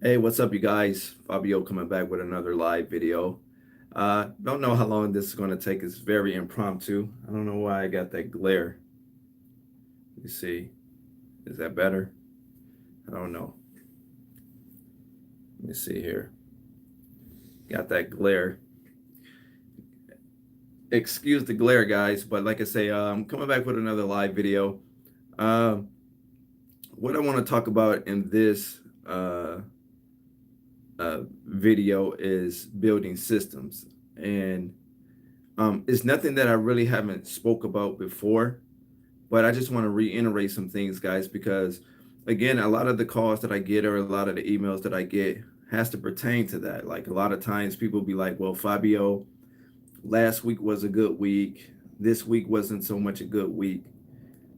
Hey, what's up, you guys? Fabio coming back with another live video. Don't know how long this is going to take. It's very impromptu. I don't know why I got that glare. You see, is that better? I don't know. Let me see here. Got that glare. Excuse the glare, guys, but like I say, I'm coming back with another live video. Um, what I want to talk about in this video is building systems, and it's nothing that I really haven't spoke about before. But I just want to reiterate some things, guys, because again, a lot of the calls that I get or a lot of the emails that I get has to pertain to that. Like a lot of times people be like, well, Fabio, last week was a good week. This week wasn't so much a good week.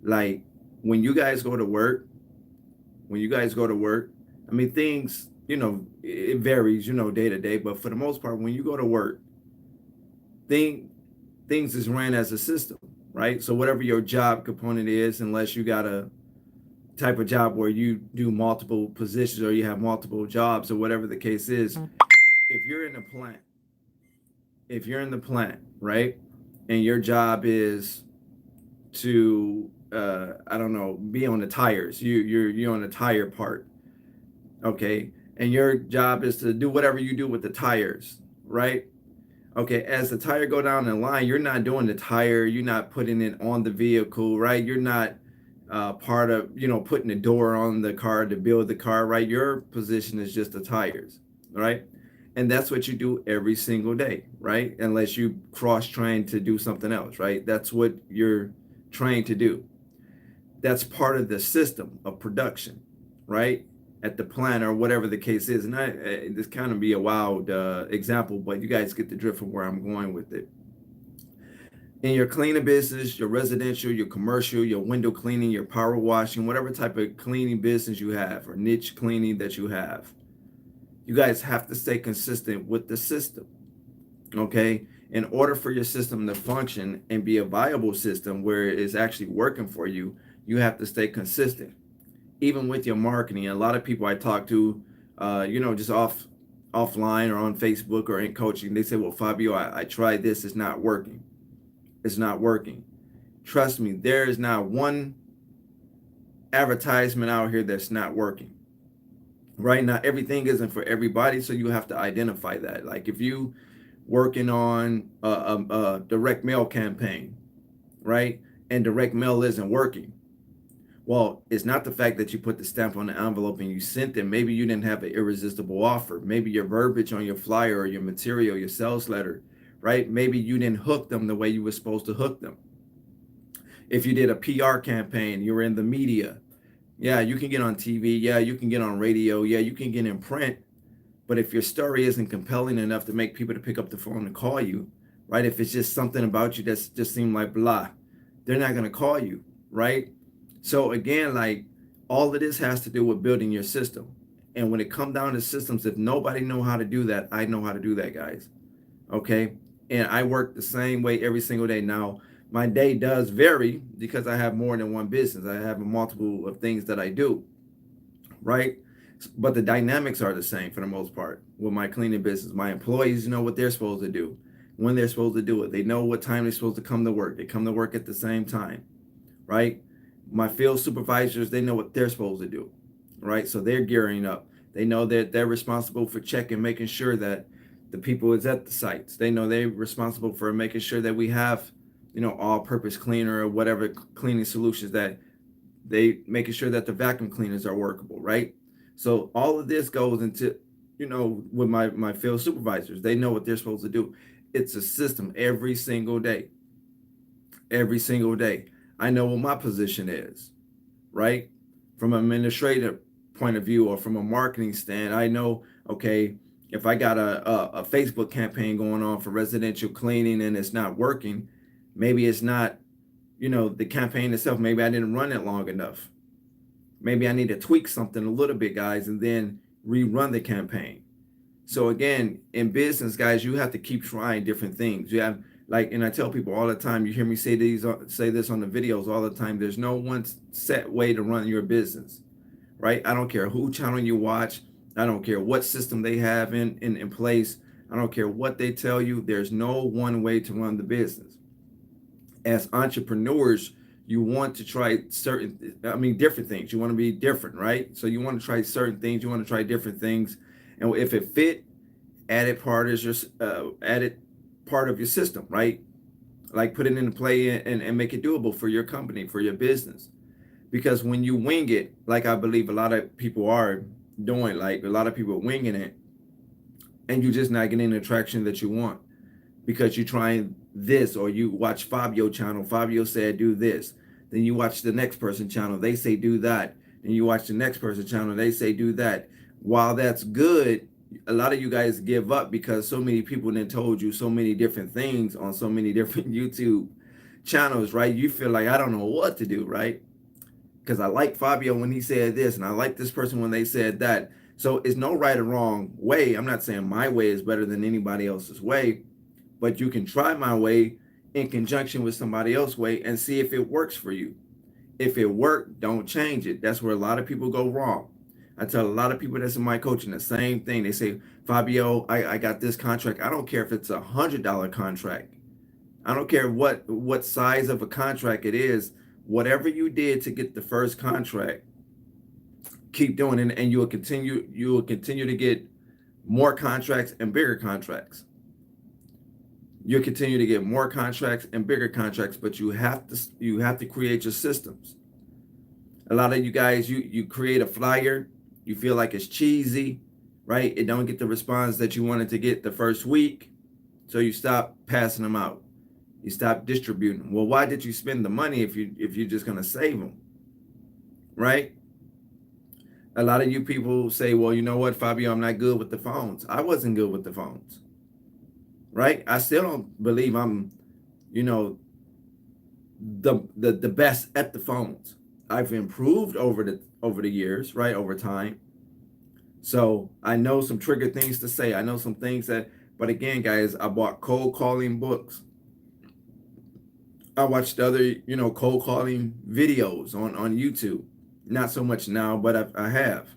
Like when you guys go to work, when you guys go to work, I mean, things, it varies, day to day. But for the most part, when you go to work, thing, things is ran as a system, right? So whatever your job component is, unless you got a type of job where you do multiple positions or you have multiple jobs or whatever the case is, if you're in a plant, if you're in the plant, right, and your job is to I don't know, be on the tires, you're on the tire part, okay, and your job is to do whatever you do with the tires, right? Okay, as the tire go down the line, you're not doing the tire, you're not putting it on the vehicle, right? You're not part of, putting the door on the car to build the car, right? Your position is just the tires, right? And that's what you do every single day, right? Unless you cross train to do something else, right? That's what you're trained to do. That's part of the system of production, right? At the plant or whatever the case is. And this kind of be a wild example, but you guys get the drift from where I'm going with it. In your cleaning business, your residential, your commercial, your window cleaning, your power washing, whatever type of cleaning business you have or niche cleaning that you have, you guys have to stay consistent with the system, okay? In order for your system to function and be a viable system where it's actually working for you, you have to stay consistent. Even with your marketing, a lot of people I talk to, just offline or on Facebook or in coaching, they say, well, Fabio, I tried this, it's not working. It's not working. Trust me, there is not one advertisement out here that's not working. Right now, everything isn't for everybody, so you have to identify that. Like if you working on a direct mail campaign, right, and direct mail isn't working, well, it's not the fact that you put the stamp on the envelope and you sent them. Maybe you didn't have an irresistible offer. Maybe your verbiage on your flyer or your material, your sales letter, right? Maybe you didn't hook them the way you were supposed to hook them. If you did a PR campaign, you were in the media. Yeah, you can get on TV. Yeah, you can get on radio. Yeah, you can get in print. But if your story isn't compelling enough to make people to pick up the phone and call you, right? If it's just something about you that's just seemed like blah, they're not going to call you, right? So again, like all of this has to do with building your system. And when it comes down to systems, if nobody know how to do that, I know how to do that, guys. Okay. And I work the same way every single day. Now, my day does vary because I have more than one business. I have a multiple of things that I do, right? But the dynamics are the same for the most part with my cleaning business. My employees know what they're supposed to do, when they're supposed to do it. They know what time they're supposed to come to work. They come to work at the same time, right? My field supervisors, they know what they're supposed to do, right? So they're gearing up. They know that they're responsible for checking, making sure that the people is at the sites. They know they're responsible for making sure that we have, all-purpose cleaner or whatever cleaning solutions that they making sure that the vacuum cleaners are workable, right? So all of this goes into, with my field supervisors. They know what they're supposed to do. It's a system every single day. Every single day. I know what my position is, right? From an administrative point of view or from a marketing stand, I know, okay, if I got a Facebook campaign going on for residential cleaning and it's not working, maybe it's not, the campaign itself, maybe I didn't run it long enough. Maybe I need to tweak something a little bit, guys, and then rerun the campaign. So again, in business, guys, you have to keep trying different things. You have like, and I tell people all the time, you hear me say this on the videos all the time. There's no one set way to run your business, right? I don't care who channel you watch. I don't care what system they have in place. I don't care what they tell you. There's no one way to run the business. As entrepreneurs, you want to try different things. You want to be different, right? So you want to try certain things. You want to try different things, and if it fit, added part is your added part of your system, right? Like put it into play and make it doable for your company, for your business. Because when you wing it, like I believe a lot of people are doing, like a lot of people are winging it, and you're just not getting the traction that you want because you're trying this, or you watch Fabio channel. Fabio said do this. Then you watch the next person channel. They say do that. And you watch the next person channel. They say do that. While that's good, a lot of you guys give up because so many people then told you so many different things on so many different YouTube channels, right? You feel like I don't know what to do, right? Because I like Fabio when he said this, and I like this person when they said that. So it's no right or wrong way. I'm not saying my way is better than anybody else's way, but you can try my way in conjunction with somebody else's way and see if it works for you. If it worked, don't change it. That's where a lot of people go wrong. I tell a lot of people that's in my coaching the same thing. They say, Fabio, I got this contract. I don't care if it's $100 contract. I don't care what size of a contract it is. Whatever you did to get the first contract, keep doing it, and you will continue to get more contracts and bigger contracts. You'll continue to get more contracts and bigger contracts, but you have to create your systems. A lot of you guys, you create a flyer, you feel like it's cheesy, right? It don't get the response that you wanted to get the first week, so you stop passing them out. You stop distributing. Well, why did you spend the money if you're just gonna save them, right? A lot of you people say, well, you know what, Fabio, I'm not good with the phones. I wasn't good with the phones, right? I still don't believe I'm, you know, the best at the phones. I've improved over the years, right? Over time. So I know some trigger things to say. I know some things that, but again, guys, I bought cold calling books. I watched other, cold calling videos on YouTube. Not so much now, but I have,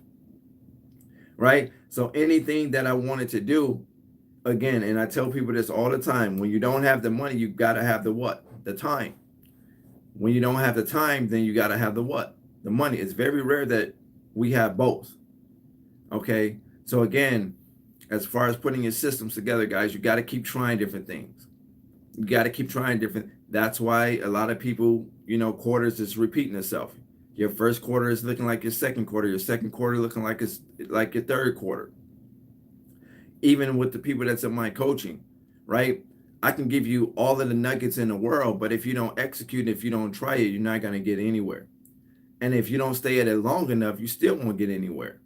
right? So anything that I wanted to do, again, and I tell people this all the time, when you don't have the money, you got to have the what? The time. When you don't have the time, then you got to have the what? The money. It's very rare that we have both. Okay. So again, as far as putting your systems together, guys, you got to keep trying different things. You got to keep trying different. That's why a lot of people, quarters is repeating itself. Your first quarter is looking like your second quarter. Your second quarter looking like it's like your third quarter. Even with the people that's in my coaching, right? I can give you all of the nuggets in the world, but if you don't execute, if you don't try it, you're not going to get anywhere. And if you don't stay at it long enough, you still won't get anywhere,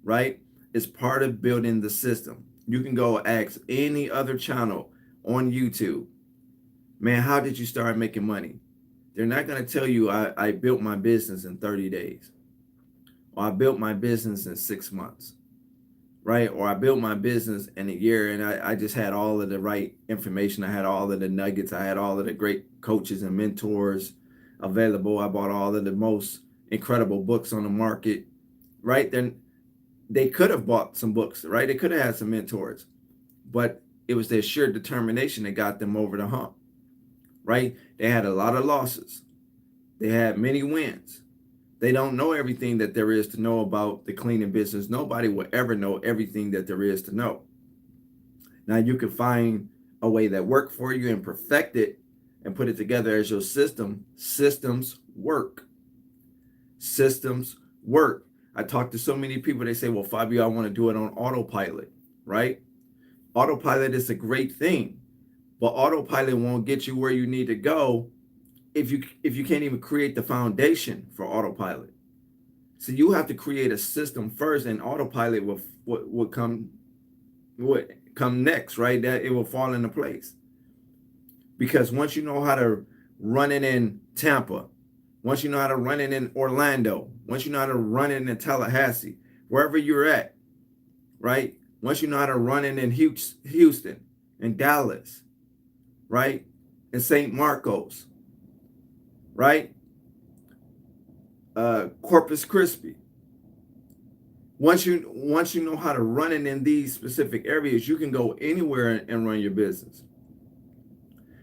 right? It's part of building the system. You can go ask any other channel on YouTube, man, how did you start making money? They're not going to tell you I built my business in 30 days, or I built my business in 6 months, right? Or I built my business in a year, and I just had all of the right information. I had all of the nuggets. I had all of the great coaches and mentors available. I bought all of the most incredible books on the market, right? Then they could have bought some books, right? They could have had some mentors, but it was their sheer determination that got them over the hump, right? They had a lot of losses. They had many wins. They don't know everything that there is to know about the cleaning business. Nobody will ever know everything that there is to know. Now you can find a way that work for you and perfect it and put it together as your system. Systems work. Systems work. I talk to so many people, they say, well, Fabio, I want to do it on autopilot, right? Autopilot is a great thing, but autopilot won't get you where you need to go if you can't even create the foundation for autopilot. So you have to create a system first, and autopilot will come next, right? That it will fall into place. Because once you know how to run it in Tampa, once you know how to run it in Orlando, once you know how to run it in Tallahassee, wherever you're at, right? Once you know how to run it in Houston, in Dallas, right? In St. Marcos, right? Corpus Christi. Once you know how to run it in these specific areas, you can go anywhere and run your business.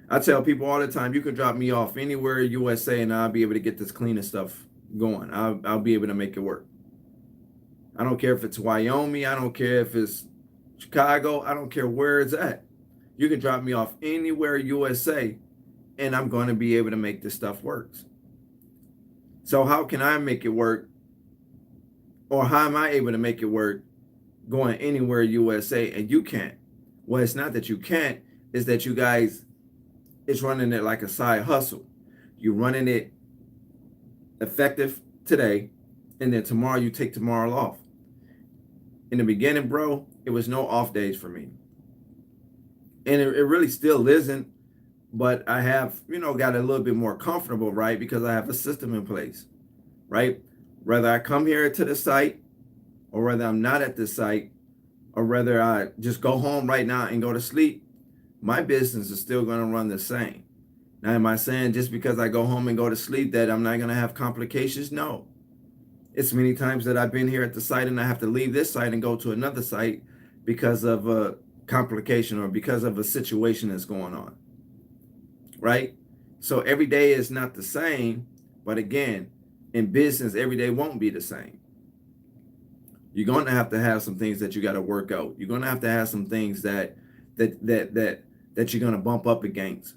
I tell people all the time, you can drop me off anywhere USA and I'll be able to get this cleaning stuff going. I'll be able to make it work. I don't care if it's Wyoming. I don't care if it's Chicago. I don't care where it's at. You can drop me off anywhere USA and I'm going to be able to make this stuff work. So how can I make it work? Or how am I able to make it work going anywhere USA and you can't? Well, it's not that you can't, it's that you guys is running it like a side hustle. You're running it effective today, and then tomorrow you take tomorrow off. In the beginning, bro, it was no off days for me. And it really still isn't, but I have, got a little bit more comfortable, right? Because I have a system in place, right? Whether I come here to the site or whether I'm not at the site or whether I just go home right now and go to sleep, my business is still going to run the same. Now, am I saying just because I go home and go to sleep that I'm not going to have complications? No. It's many times that I've been here at the site and I have to leave this site and go to another site because of a complication or because of a situation that's going on, right? So every day is not the same, but again, in business, every day won't be the same. You're going to have some things that you got to work out. You're going to have some things that you're going to bump up against.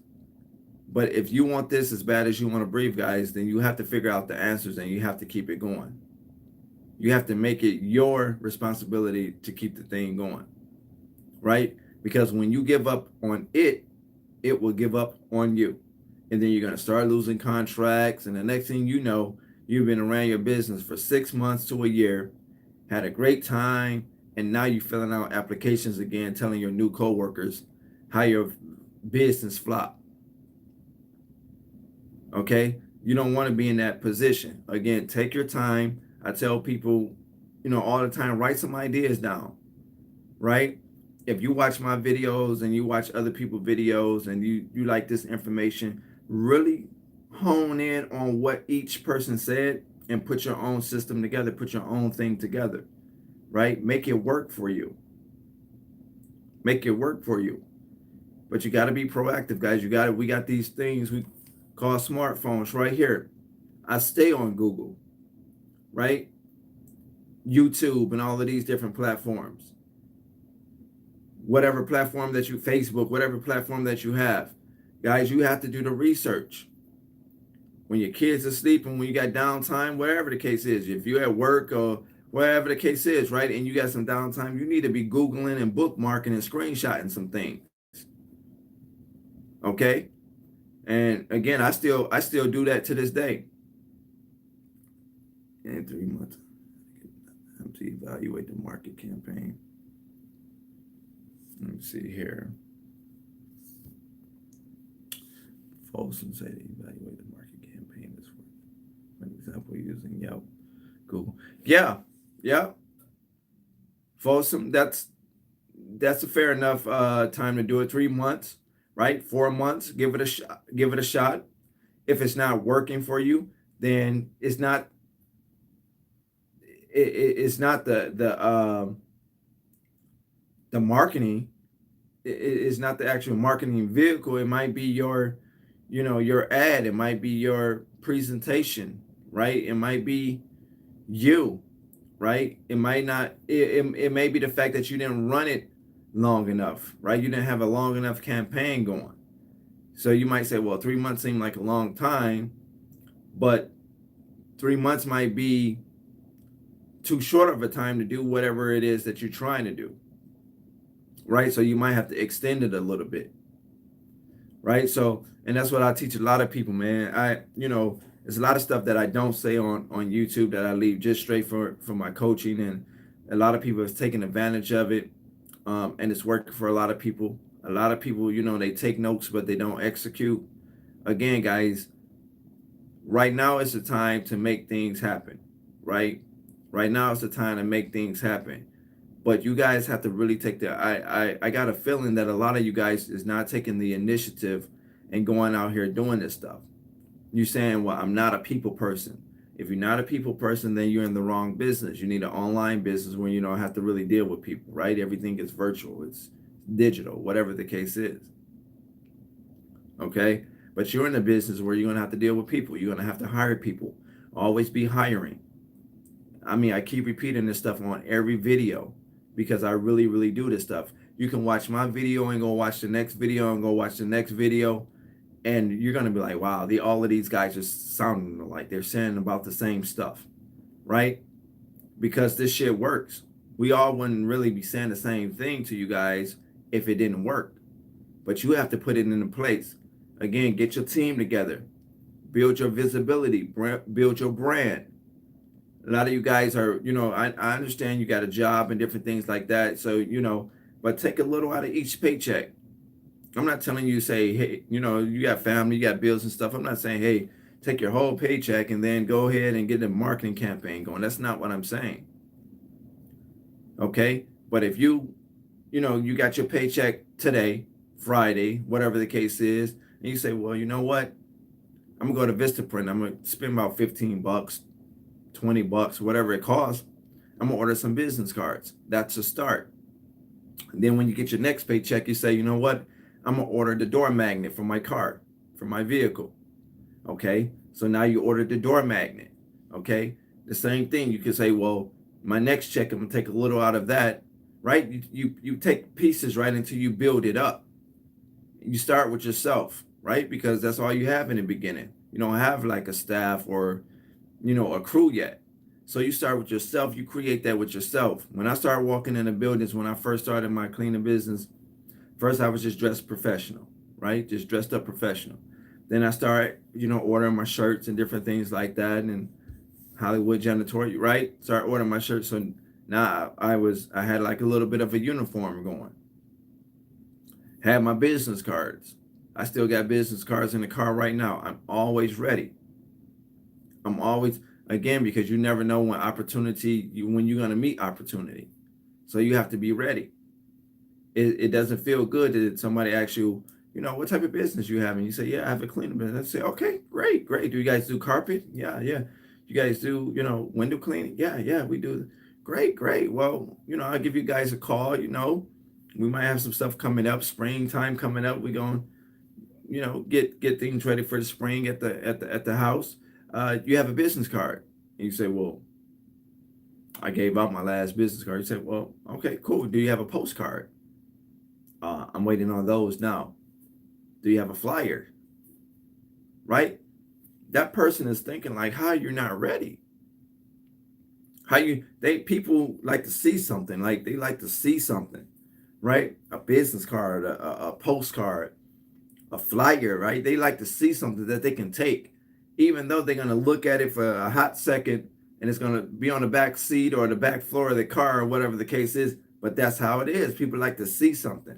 But if you want this as bad as you want to breathe, guys, then you have to figure out the answers and you have to keep it going. You have to make it your responsibility to keep the thing going, right? Because when you give up on it, it will give up on you. And then you're going to start losing contracts. And the next thing you know, you've been around your business for 6 months to a year, had a great time, and now you're filling out applications again, telling your new coworkers how your business flopped. Okay? You don't want to be in that position. Again, take your time. I tell people, all the time, write some ideas down, right? If you watch my videos and you watch other people's videos and you like this information, really hone in on what each person said and put your own system together, put your own thing together, right? Make it work for you. Make it work for you. But you got to be proactive, guys. We got these things we call smartphones right here. I stay on Google, right? YouTube and all of these different platforms. Whatever platform that Facebook, whatever platform that you have. Guys, you have to do the research. When your kids are sleeping, when you got downtime, wherever the case is, if you're at work or wherever the case is, right, and you got some downtime, you need to be Googling and bookmarking and screenshotting some things. Okay? And again, I still do that to this day. In 3 months, I have to evaluate the market campaign. Let me see here. Folsom say to evaluate the market campaign this week. For example, using Yelp, Google. Yeah. Folsom, that's a fair enough time to do it. 3 months, right? 4 months. Give it a shot. Give it a shot. If it's not working for you, then it's not. It's not the marketing. It's not the actual marketing vehicle. It might be your ad. It might be your presentation, right? It might be you, right? It might not. It may be the fact that you didn't run it long enough, right? You didn't have a long enough campaign going. So you might say, well, 3 months seem like a long time, but 3 months might be too short of a time to do whatever it is that you're trying to do, right? So you might have to extend it a little bit, right? So, and that's what I teach a lot of people, man. There's a lot of stuff that I don't say on YouTube that I leave just straight for my coaching, and a lot of people have taken advantage of it, and it's working for a lot of people. A lot of people, they take notes, but they don't execute. Again, guys, right now is the time to make things happen, right? Right now is the time to make things happen. But you guys have to really take I got a feeling that a lot of you guys is not taking the initiative and going out here doing this stuff. You're saying, well, I'm not a people person. If you're not a people person, then you're in the wrong business. You need an online business where you don't have to really deal with people, right? Everything is virtual, it's digital, whatever the case is. Okay? But you're in a business where you're going to have to deal with people. You're going to have to hire people. Always be hiring. I mean, I keep repeating this stuff on every video because I really, really do this stuff. You can watch my video and go watch the next video and go watch the next video. And you're going to be like, wow, all of these guys just sound like they're saying about the same stuff, right? Because this shit works. We all wouldn't really be saying the same thing to you guys if it didn't work. But you have to put it into place. Again, get your team together. Build your visibility. Build your brand. A lot of you guys are, I understand you got a job and different things like that. So, but take a little out of each paycheck. I'm not telling you to say, hey, you got family, you got bills and stuff. I'm not saying, hey, take your whole paycheck and then go ahead and get a marketing campaign going. That's not what I'm saying. Okay. But if you got your paycheck today, Friday, whatever the case is, and you say, well, you know what? I'm going to go to Vistaprint. I'm going to spend about $15, $20, whatever it costs. I'm going to order some business cards. That's a start. And then when you get your next paycheck, you say, you know what? I'm going to order the door magnet for my car, for my vehicle. Okay. So now you ordered the door magnet. Okay. The same thing. You could say, well, my next check, I'm going to take a little out of that, right? You take pieces, right, until you build it up. You start with yourself, right? Because that's all you have in the beginning. You don't have like a staff or, a crew yet. So you start with yourself. You create that with yourself. When I started walking in the buildings, when I first started my cleaning business, first I was just dressed professional, right? Just dressed up professional. Then I started, ordering my shirts and different things like that, and Hollywood janitorial, right? Started ordering my shirts. So now I had like a little bit of a uniform going. Had my business cards. I still got business cards in the car right now. I'm always ready. I'm always, again, because you never know when when you're going to meet opportunity. So you have to be ready. It doesn't feel good that somebody asks you, what type of business you have? And you say, yeah, I have a cleaning business. I say, okay, great. Do you guys do carpet? Yeah. You guys do, window cleaning? Yeah, we do. Great. Well, I'll give you guys a call, we might have some stuff coming up, springtime coming up. We're going, get things ready for the spring at the house. You have a business card. And you say, well, I gave out my last business card. You say, well, okay, cool. Do you have a postcard? I'm waiting on those now. Do you have a flyer? Right? That person is thinking like, how you're not ready. People like to see something. Like they like to see something, right? A business card, a postcard, a flyer, right? They like to see something that they can take, even though they're going to look at it for a hot second and it's going to be on the back seat or the back floor of the car or whatever the case is. But that's how it is. People like to see something.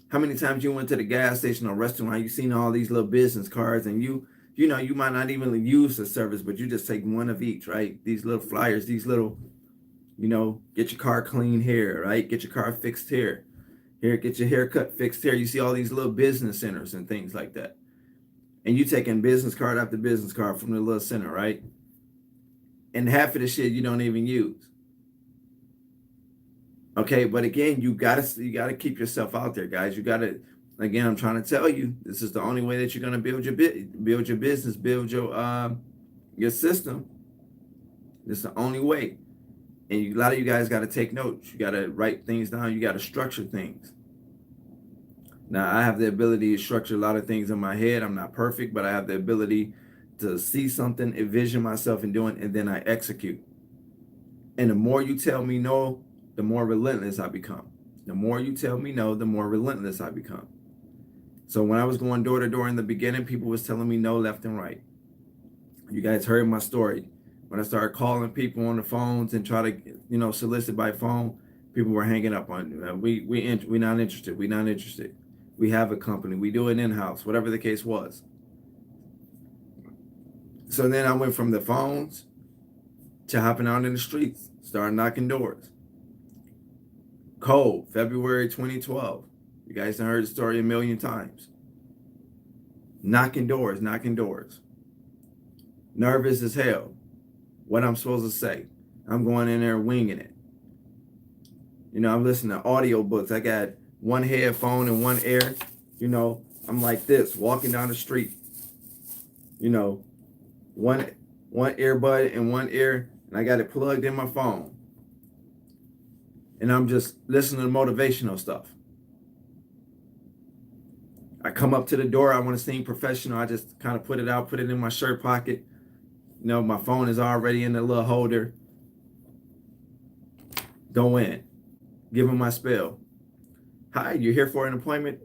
How many times you went to the gas station or restaurant, you seen all these little business cards, and you might not even use the service, but you just take one of each, right? These little flyers, these little, get your car clean here, right? Get your car fixed here. Here, get your haircut fixed here. You see all these little business centers and things like that. And you taking business card after business card from the little center, right? And half of the shit you don't even use. Okay, but again, you gotta keep yourself out there, guys. You gotta, again, I'm trying to tell you, this is the only way that you're gonna build your business, build your system. This is the only way. And a lot of you guys got to take notes. You got to write things down. You got to structure things. Now, I have the ability to structure a lot of things in my head. I'm not perfect, but I have the ability to see something, envision myself in doing, and then I execute. And the more you tell me no, the more relentless I become. The more you tell me no, the more relentless I become. So when I was going door to door in the beginning, people was telling me no left and right. You guys heard my story. When I started calling people on the phones and try to, solicit by phone, people were hanging up on we not interested. We're not interested. We have a company. We do it in-house, whatever the case was. So then I went from the phones to hopping out in the streets, started knocking doors. Cold, February 2012. You guys have heard the story a million times. Knocking doors. nervous as hell. What I'm supposed to say. I'm going in there winging it. You know, I'm listening to audiobooks. I got one headphone in one ear. You know, I'm like this, walking down the street. You know, one earbud in one ear, and I got it plugged in my phone. And I'm just listening to motivational stuff. I come up to the door, I want to seem professional. I just kind of put it out, put it in my shirt pocket. You know, my phone is already in the little holder. Go in, give them my spiel. Hi, you're here for an appointment?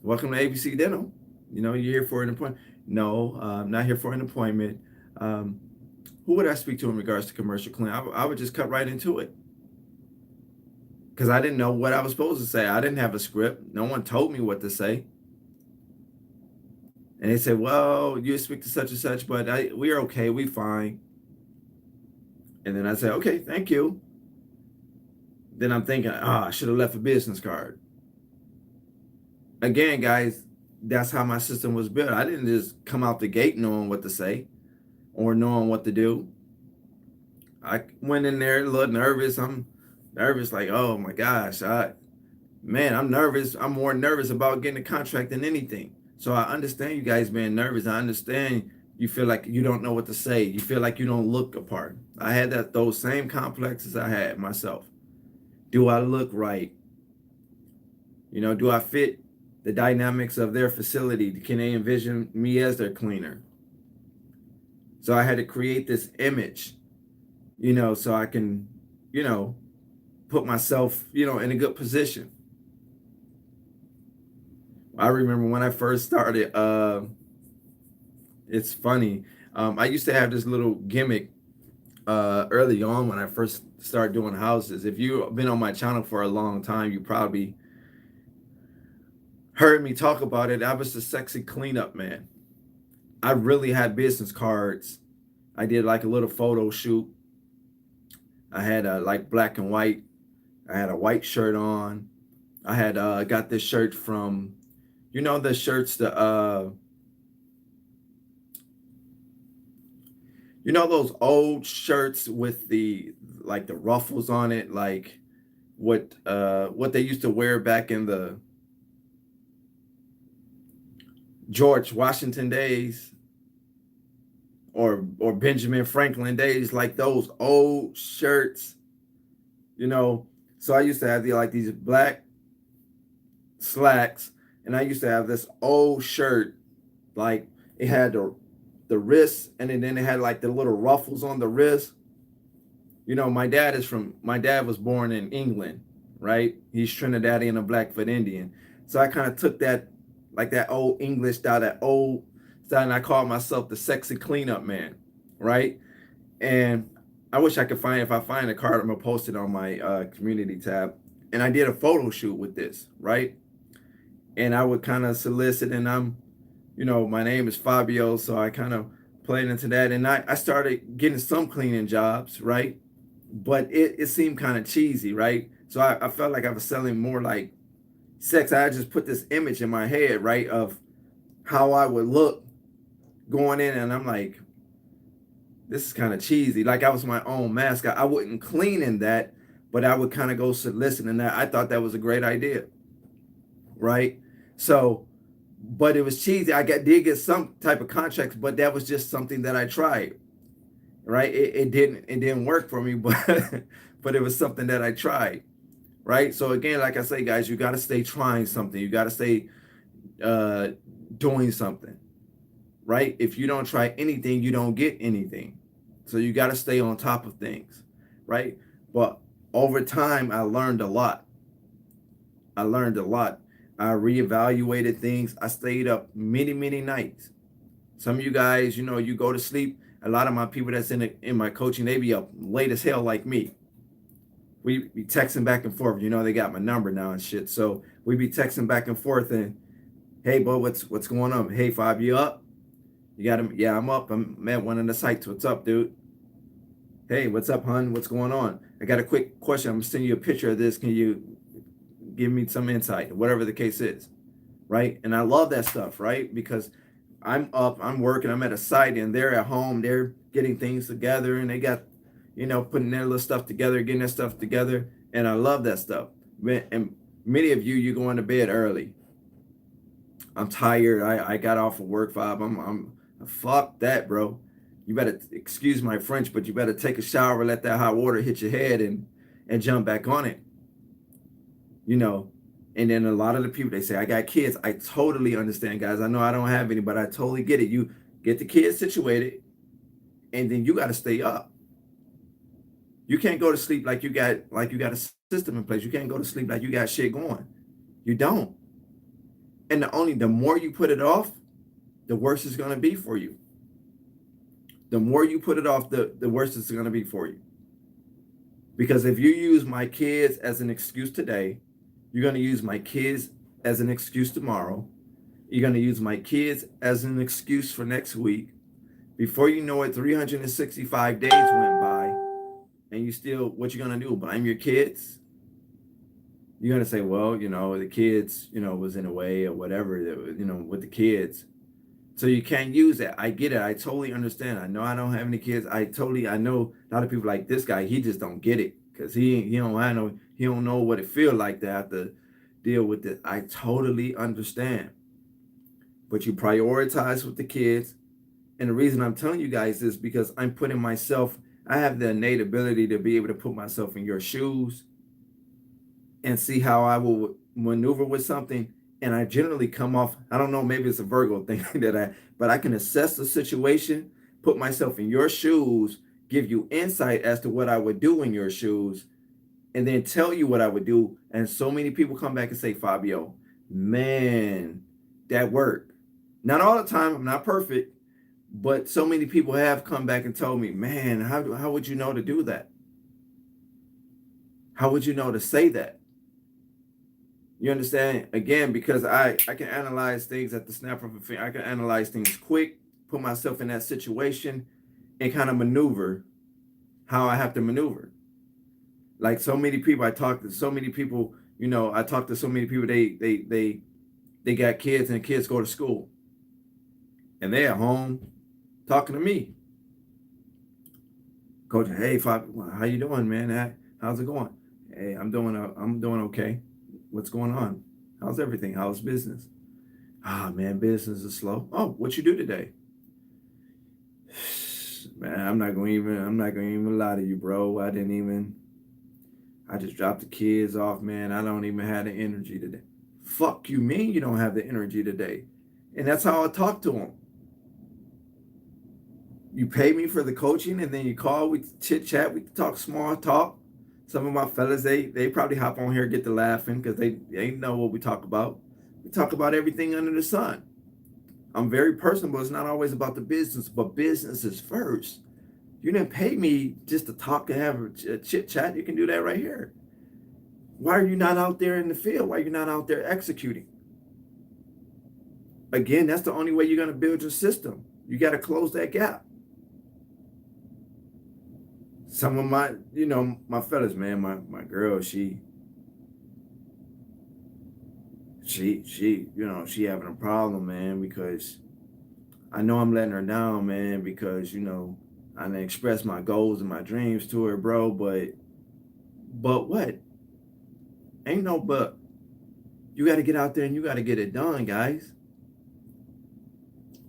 Welcome to ABC Dental. You know, you're here for an appointment. No, I'm not here for an appointment. Who would I speak to in regards to commercial cleaning? I would just cut right into it. Because I didn't know what I was supposed to say. I didn't have a script. No one told me what to say. And they said, well, you speak to such and such, but we're okay. We fine. And then I said, okay, thank you. Then I'm thinking, I should have left a business card. Again, guys, that's how my system was built. I didn't just come out the gate knowing what to say or knowing what to do. I went in there a little nervous. I'm nervous, like, oh my gosh, I'm nervous. I'm more nervous about getting a contract than anything. So I understand you guys being nervous. I understand you feel like you don't know what to say. You feel like you don't look apart. I had those same complexes I had myself. Do I look right? You know, do I fit the dynamics of their facility? Can they envision me as their cleaner? So I had to create this image, you know, so I can, you know, put myself, you know, in a good position. I remember when I first started, it's funny. I used to have this little gimmick early on when I first started doing houses. If you've been on my channel for a long time, you probably heard me talk about it. I was the sexy cleanup man. I really had business cards. I did like a little photo shoot. I had like black and white. I had a white shirt on. I had got this shirt from, you know, the shirts, you know, those old shirts with the like the ruffles on it, like what they used to wear back in the George Washington days or Benjamin Franklin days, like those old shirts, you know. So I used to have these black slacks, and I used to have this old shirt, like it had the wrists, and then it had like the little ruffles on the wrist. You know, my dad was born in England, right? He's Trinidadian and Blackfoot Indian. So I kind of took that, like that old English style, that old style, and I called myself the sexy cleanup man, right? And I wish I could if I find a card, I'm gonna post it on my community tab. And I did a photo shoot with this, right? And I would kind of solicit, and you know, my name is Fabio, so I kind of played into that. And I started getting some cleaning jobs, right? But it seemed kind of cheesy, right? So I felt like I was selling more like sex. I just put this image in my head, right, of how I would look going in, and I'm like, this is kind of cheesy. Like I was my own mascot. I wouldn't clean in that, but I would kind of go solicit in that. I thought that was a great idea, right? So, but it was cheesy. Did get some type of contracts, but that was just something that I tried, right? It didn't work for me, but it was something that I tried, right? So again, like I say, guys, you got to stay trying something. You got to stay doing something, right? If you don't try anything, you don't get anything. So you got to stay on top of things, right? But over time, I learned a lot. I reevaluated things. I stayed up many, many nights. Some of you guys, you know, you go to sleep. A lot of my people that's in my coaching, they be up late as hell like me. We be texting back and forth. You know, they got my number now and shit. So we be texting back and forth and, hey, bro, what's going on? Hey, Fab, you up? You got him? Yeah, I'm up. I'm at one of the sites. What's up, dude? Hey, what's up, hon? What's going on? I got a quick question. I'm gonna send you a picture of this. Can you give me some insight? Whatever the case is, right? And I love that stuff, right? Because I'm up, I'm working, I'm at a site, and they're at home, they're getting things together, and they got, putting their little stuff together, getting their stuff together, and I love that stuff. And many of you, you going to bed early. I'm tired. I got off of work 5. I'm fuck that, bro. You better excuse my French, but you better take a shower, let that hot water hit your head, and jump back on it. You know, and then a lot of the people, they say, I got kids. I totally understand, guys. I know I don't have any, but I totally get it. You get the kids situated, and then you got to stay up. You can't go to sleep like you got a system in place. You can't go to sleep like you got shit going. You don't. And the more you put it off, the worse it's going to be for you. The more you put it off, the worse it's going to be for you. Because if you use my kids as an excuse today, you're going to use my kids as an excuse tomorrow. You're going to use my kids as an excuse for next week. Before you know it, 365 days went by, and you still, what you going to do? Blame your kids? You're going to say, well, the kids, was in a way or whatever, with the kids. So you can't use that. I get it. I totally understand. I know I don't have any kids. I know a lot of people like this guy. He just don't get it because he don't know what it feels like to have to deal with it. I totally understand. But you prioritize with the kids. And the reason I'm telling you guys is because I have the innate ability to be able to put myself in your shoes and see how I will maneuver with something. And I generally come off, I don't know, maybe it's a Virgo thing but I can assess the situation, put myself in your shoes, give you insight as to what I would do in your shoes, and then tell you what I would do. And so many people come back and say, Fabio, man, that worked. Not all the time, I'm not perfect, but so many people have come back and told me, man, how would you know to do that? How would you know to say that? You understand? Again, because I can analyze things at the snap of a finger. I can analyze things quick, put myself in that situation, and kind of maneuver how I have to maneuver. Like so many people, I talk to so many people. I talk to so many people. They got kids, and kids go to school, and they at home talking to me. Coach, hey, how you doing, man? How's it going? Hey, I'm doing okay. What's going on? How's everything? How's business? Ah, man, business is slow. Oh, what you do today? Man, I'm not gonna even lie to you, bro. I just dropped the kids off, man. I don't even have the energy today. Fuck you mean you don't have the energy today? And that's how I talk to them. You pay me for the coaching, and then you call, we chit chat, we talk small talk. Some of my fellas, they probably hop on here, get to laughing because they know what we talk about. We talk about everything under the sun. I'm very personable. It's not always about the business, but business is first. You didn't pay me just to talk and have a chit chat. You can do that right here. Why are you not out there in the field? Why are you not out there executing? Again, that's the only way you're going to build your system. You got to close that gap. Some of my fellas, man, my girl, she she having a problem, man, because I know I'm letting her down, man, because I done express my goals and my dreams to her, bro, but what? Ain't no but. You got to get out there and you got to get it done, guys.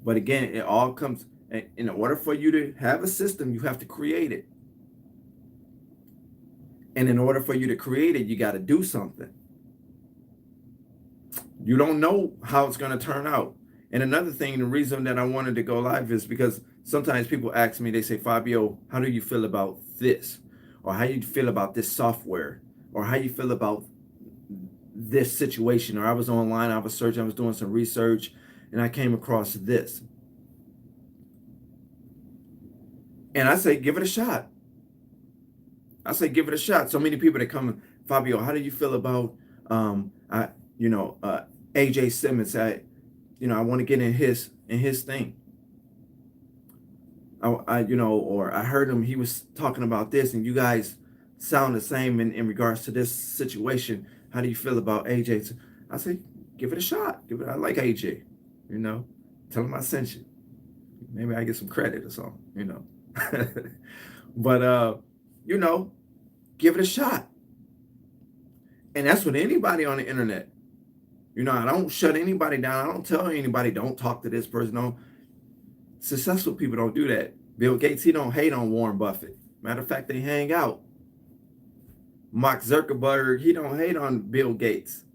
But again, it all comes in order for you to have a system, you have to create it. And in order for you to create it, you got to do something. You don't know how it's going to turn out. And another thing, the reason that I wanted to go live is because sometimes people ask me, they say, Fabio, how do you feel about this? Or how you feel about this software? Or how you feel about this situation? Or I was online, I was searching, I was doing some research, and I came across this. And I say, give it a shot. I say, give it a shot. So many people that come, Fabio, how do you feel about, AJ Simmons? I want to get in his thing. Or I heard him, he was talking about this, and you guys sound the same in regards to this situation. How do you feel about AJ? I say, give it a shot. I like AJ, Tell them I sent you. Maybe I get some credit or something, you know. But you know, give it a shot. And that's with anybody on the internet. You know, I don't shut anybody down. I don't tell anybody don't talk to this person. No, successful people don't do that. Bill Gates, he don't hate on Warren Buffett. Matter of fact, they hang out. Mark Zuckerberg, he don't hate on Bill Gates.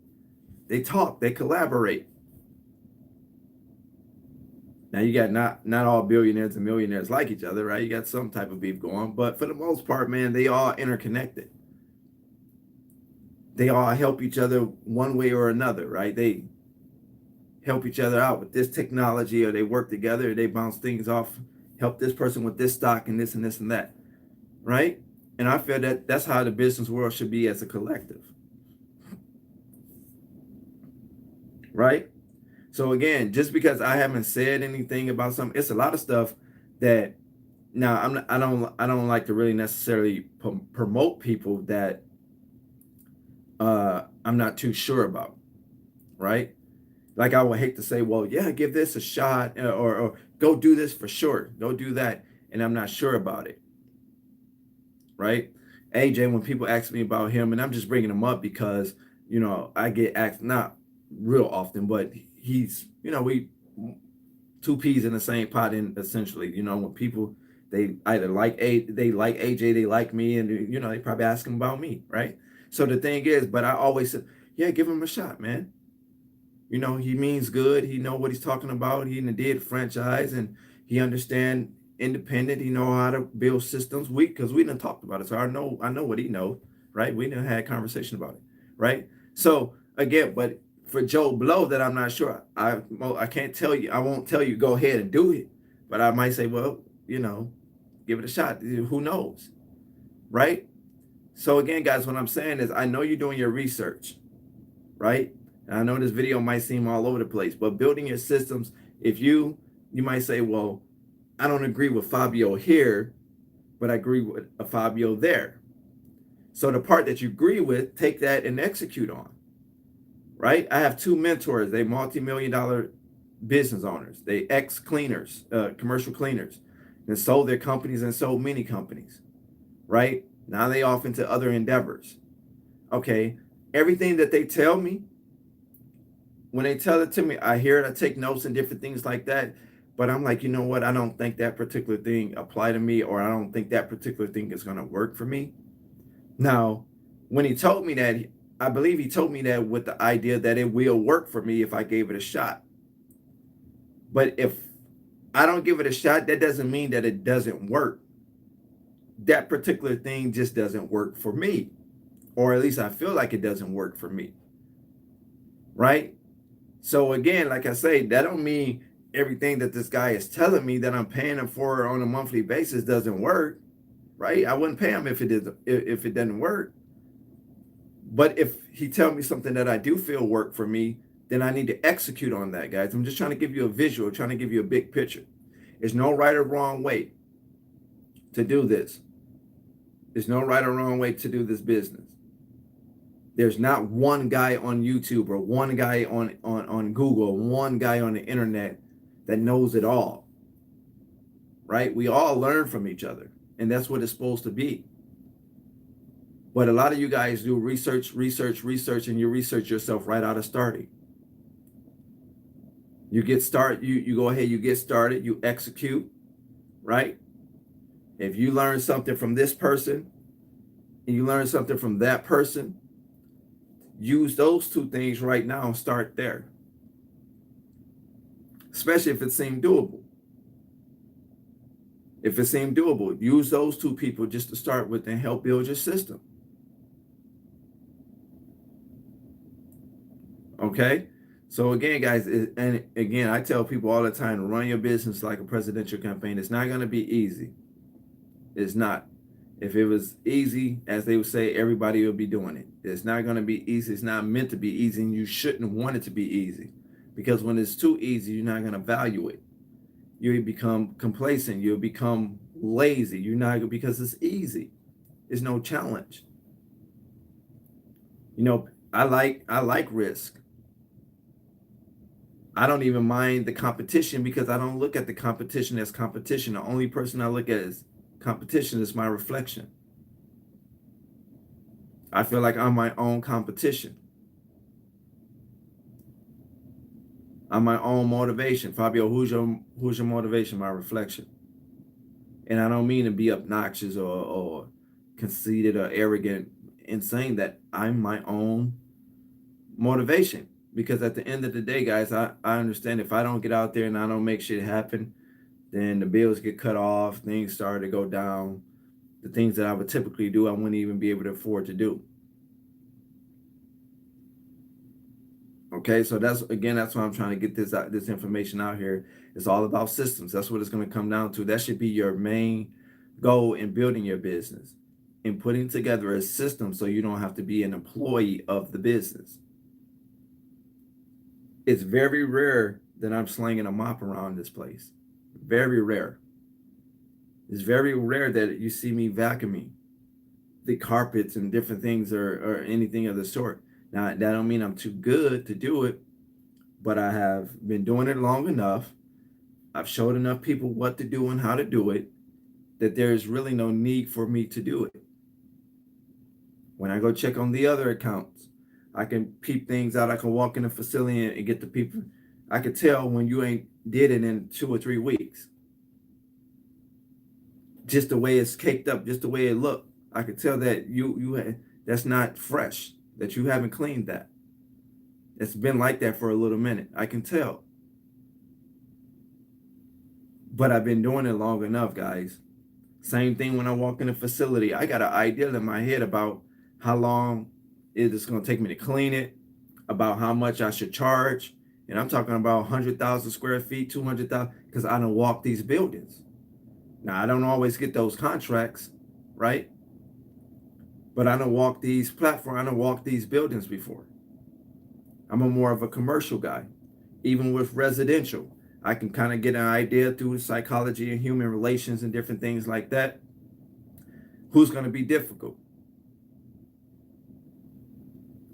They talk, they collaborate. Now you got not all billionaires and millionaires like each other, right? You got some type of beef going, but for the most part, man, they all interconnected. They all help each other one way or another, right? They help each other out with this technology, or they work together, or they bounce things off, help this person with this stock and this and this and that, right? And I feel that that's how the business world should be as a collective, right? So again, just because I haven't said anything about something, it's a lot of stuff that now I don't like to really necessarily promote people that I'm not too sure about, right? Like I would hate to say, well, yeah, give this a shot, or go do this for sure, go do that, and I'm not sure about it, right? AJ, when people ask me about him, and I'm just bringing him up because, you know, I get asked not real often, but he's, you know, we two peas in the same pot, in essentially, you know, when people, they either they like AJ, they like me, and you know, they probably ask him about me, right? So the thing is, but I always said, yeah, give him a shot, man. You know, he means good. He know what he's talking about. He did franchise, and he understand independent. He know how to build systems. Because we done talked about it. So I know what he know, right? We done had a conversation about it, right? So again, but for Joe Blow, that I'm not sure. I can't tell you. I won't tell you go ahead and do it. But I might say, well, you know, give it a shot. Who knows, right? So again, guys, what I'm saying is, I know you're doing your research, right? And I know this video might seem all over the place, but building your systems, if you might say, well, I don't agree with Fabio here, but I agree with a Fabio there. So the part that you agree with, take that and execute on, right? I have two mentors. They multi-million-dollar business owners. They ex-cleaners, commercial cleaners, and sold their companies and sold many companies, right? Now they off into other endeavors. Okay, everything that they tell me, when they tell it to me, I hear it, I take notes and different things like that. But I'm like, you know what? I don't think that particular thing apply to me, or I don't think that particular thing is going to work for me. Now, when he told me that, I believe he told me that with the idea that it will work for me if I gave it a shot. But if I don't give it a shot, that doesn't mean that it doesn't work. That particular thing just doesn't work for me, or at least I feel like it doesn't work for me, right? So again, like I say, that don't mean everything that this guy is telling me that I'm paying him for on a monthly basis doesn't work, right? I wouldn't pay him if it doesn't work. But if he tell me something that I do feel work for me, then I need to execute on that, guys. I'm just trying to give you a visual, trying to give you a big picture. There's no right or wrong way to do this. There's no right or wrong way to do this business. There's not one guy on YouTube, or one guy on Google, one guy on the internet that knows it all, right? We all learn from each other, and that's what it's supposed to be. But a lot of you guys do research, and you research yourself right out of starting. You go ahead, you get started, you execute, right? If you learn something from this person and you learn something from that person, use those two things right now and start there. Especially if it seemed doable. If it seemed doable, use those two people just to start with and help build your system. Okay? So again, guys, and again, I tell people all the time to run your business like a presidential campaign. It's not going to be easy. It's not. If it was easy, as they would say, everybody would be doing it. It's not going to be easy. It's not meant to be easy, and you shouldn't want it to be easy. Because when it's too easy, you're not going to value it. You become complacent. You'll become lazy. You're not, because it's easy. It's no challenge. You know, I like risk. I don't even mind the competition because I don't look at the competition as competition. The only person I look at as competition is my reflection. I feel like I'm my own competition. I'm my own motivation. Fabio, who's your motivation? My reflection. And I don't mean to be obnoxious or conceited or arrogant in saying that I'm my own motivation. Because at the end of the day, guys, I understand if I don't get out there and I don't make shit happen, then the bills get cut off, things start to go down. The things that I would typically do, I wouldn't even be able to afford to do. Okay, so that's why I'm trying to get this information out here. It's all about systems. That's what it's going to come down to. That should be your main goal in building your business, in putting together a system so you don't have to be an employee of the business. It's very rare that I'm slinging a mop around this place. Very rare. It's very rare that you see me vacuuming the carpets and different things or anything of the sort. Now, that don't mean I'm too good to do it, but I have been doing it long enough. I've showed enough people what to do and how to do it that there is really no need for me to do it. When I go check on the other accounts, I can peep things out. I can walk in the facility and get the people. I can tell when you ain't did it in 2 or 3 weeks. Just the way it's caked up, just the way it looked. I could tell that that's not fresh, that you haven't cleaned that. It's been like that for a little minute. I can tell. But I've been doing it long enough, guys. Same thing when I walk in a facility. I got an idea in my head about how long it is going to take me to clean it, about how much I should charge. And I'm talking about 100,000 square feet, 200,000, because I don't walk these buildings. Now, I don't always get those contracts, right? But I don't walk these platforms. I don't walk these buildings before. I'm more of a commercial guy. Even with residential, I can kind of get an idea through psychology and human relations and different things like that. Who's going to be difficult?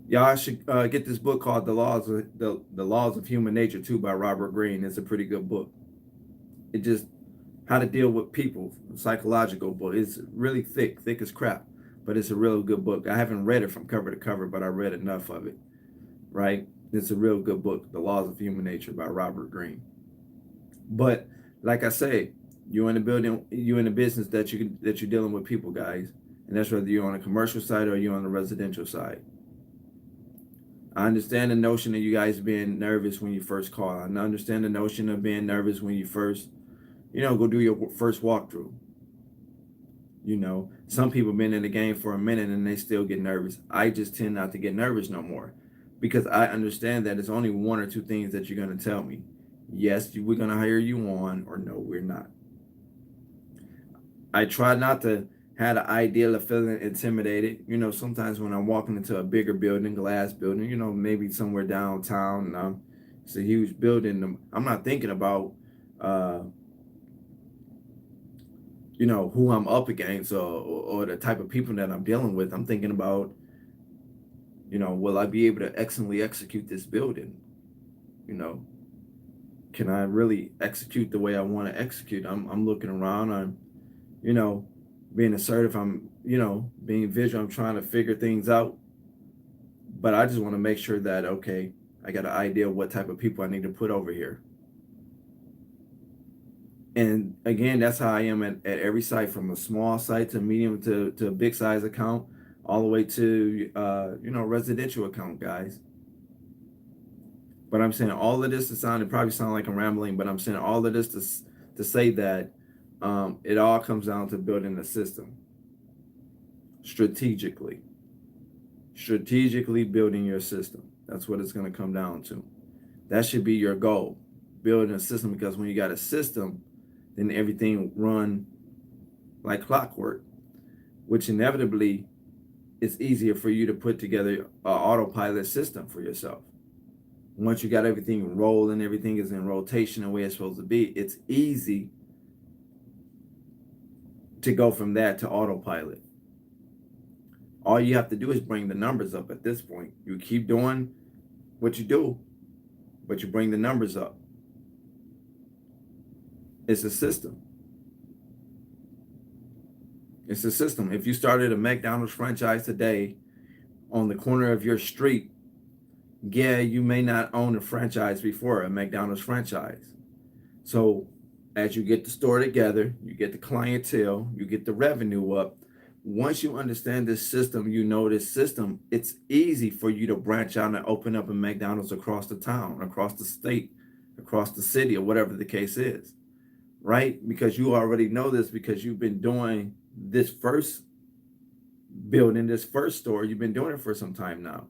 Y'all should get this book called The Laws of Human Nature too by Robert Greene. It's a pretty good book. It just how to deal with people, psychological book. It's really thick as crap, but it's a real good book. I haven't read it from cover to cover, but I read enough of it. Right? It's a real good book, The Laws of Human Nature by Robert Greene. But like I say, you're in the building, you're in the business that you're dealing with people, guys, and that's whether you're on a commercial side or you're on the residential side. I understand the notion of you guys being nervous when you first call. I understand the notion of being nervous when you first, go do your first walkthrough. Some people been in the game for a minute and they still get nervous. I just tend not to get nervous no more because I understand that it's only one or two things that you're going to tell me. Yes, we're going to hire you on, or no, we're not. I try not to have the ideal of feeling intimidated. Sometimes when I'm walking into a bigger building, glass building, maybe somewhere downtown, it's a huge building. I'm not thinking about, who I'm up against or the type of people that I'm dealing with. I'm thinking about, will I be able to excellently execute this building? Can I really execute the way I want to execute? I'm looking around. I'm, being assertive. I'm, being visual. I'm trying to figure things out. But I just want to make sure that, okay, I got an idea of what type of people I need to put over here. And again, that's how I am at every site, from a small site to medium to a big size account, all the way to, residential account, guys. But I'm saying all of this it probably sound like I'm rambling, but I'm saying all of this to say that it all comes down to building a system strategically building your system. That's what it's going to come down to. That should be your goal, building a system, because when you got a system, then everything run like clockwork, which inevitably it's easier for you to put together an autopilot system for yourself. Once you got everything rolling, everything is in rotation the way it's supposed to be, it's easy to go from that to autopilot. All you have to do is bring the numbers up at this point. You keep doing what you do, but you bring the numbers up. It's a system. It's a system. If you started a McDonald's franchise today on the corner of your street, yeah, you may not own a franchise before, a McDonald's franchise. So as you get the store together, you get the clientele, you get the revenue up. Once you understand this system, you know this system, it's easy for you to branch out and open up a McDonald's across the town, across the state, across the city, or whatever the case is, right? Because you already know this because you've been doing this first building, this first store, you've been doing it for some time now,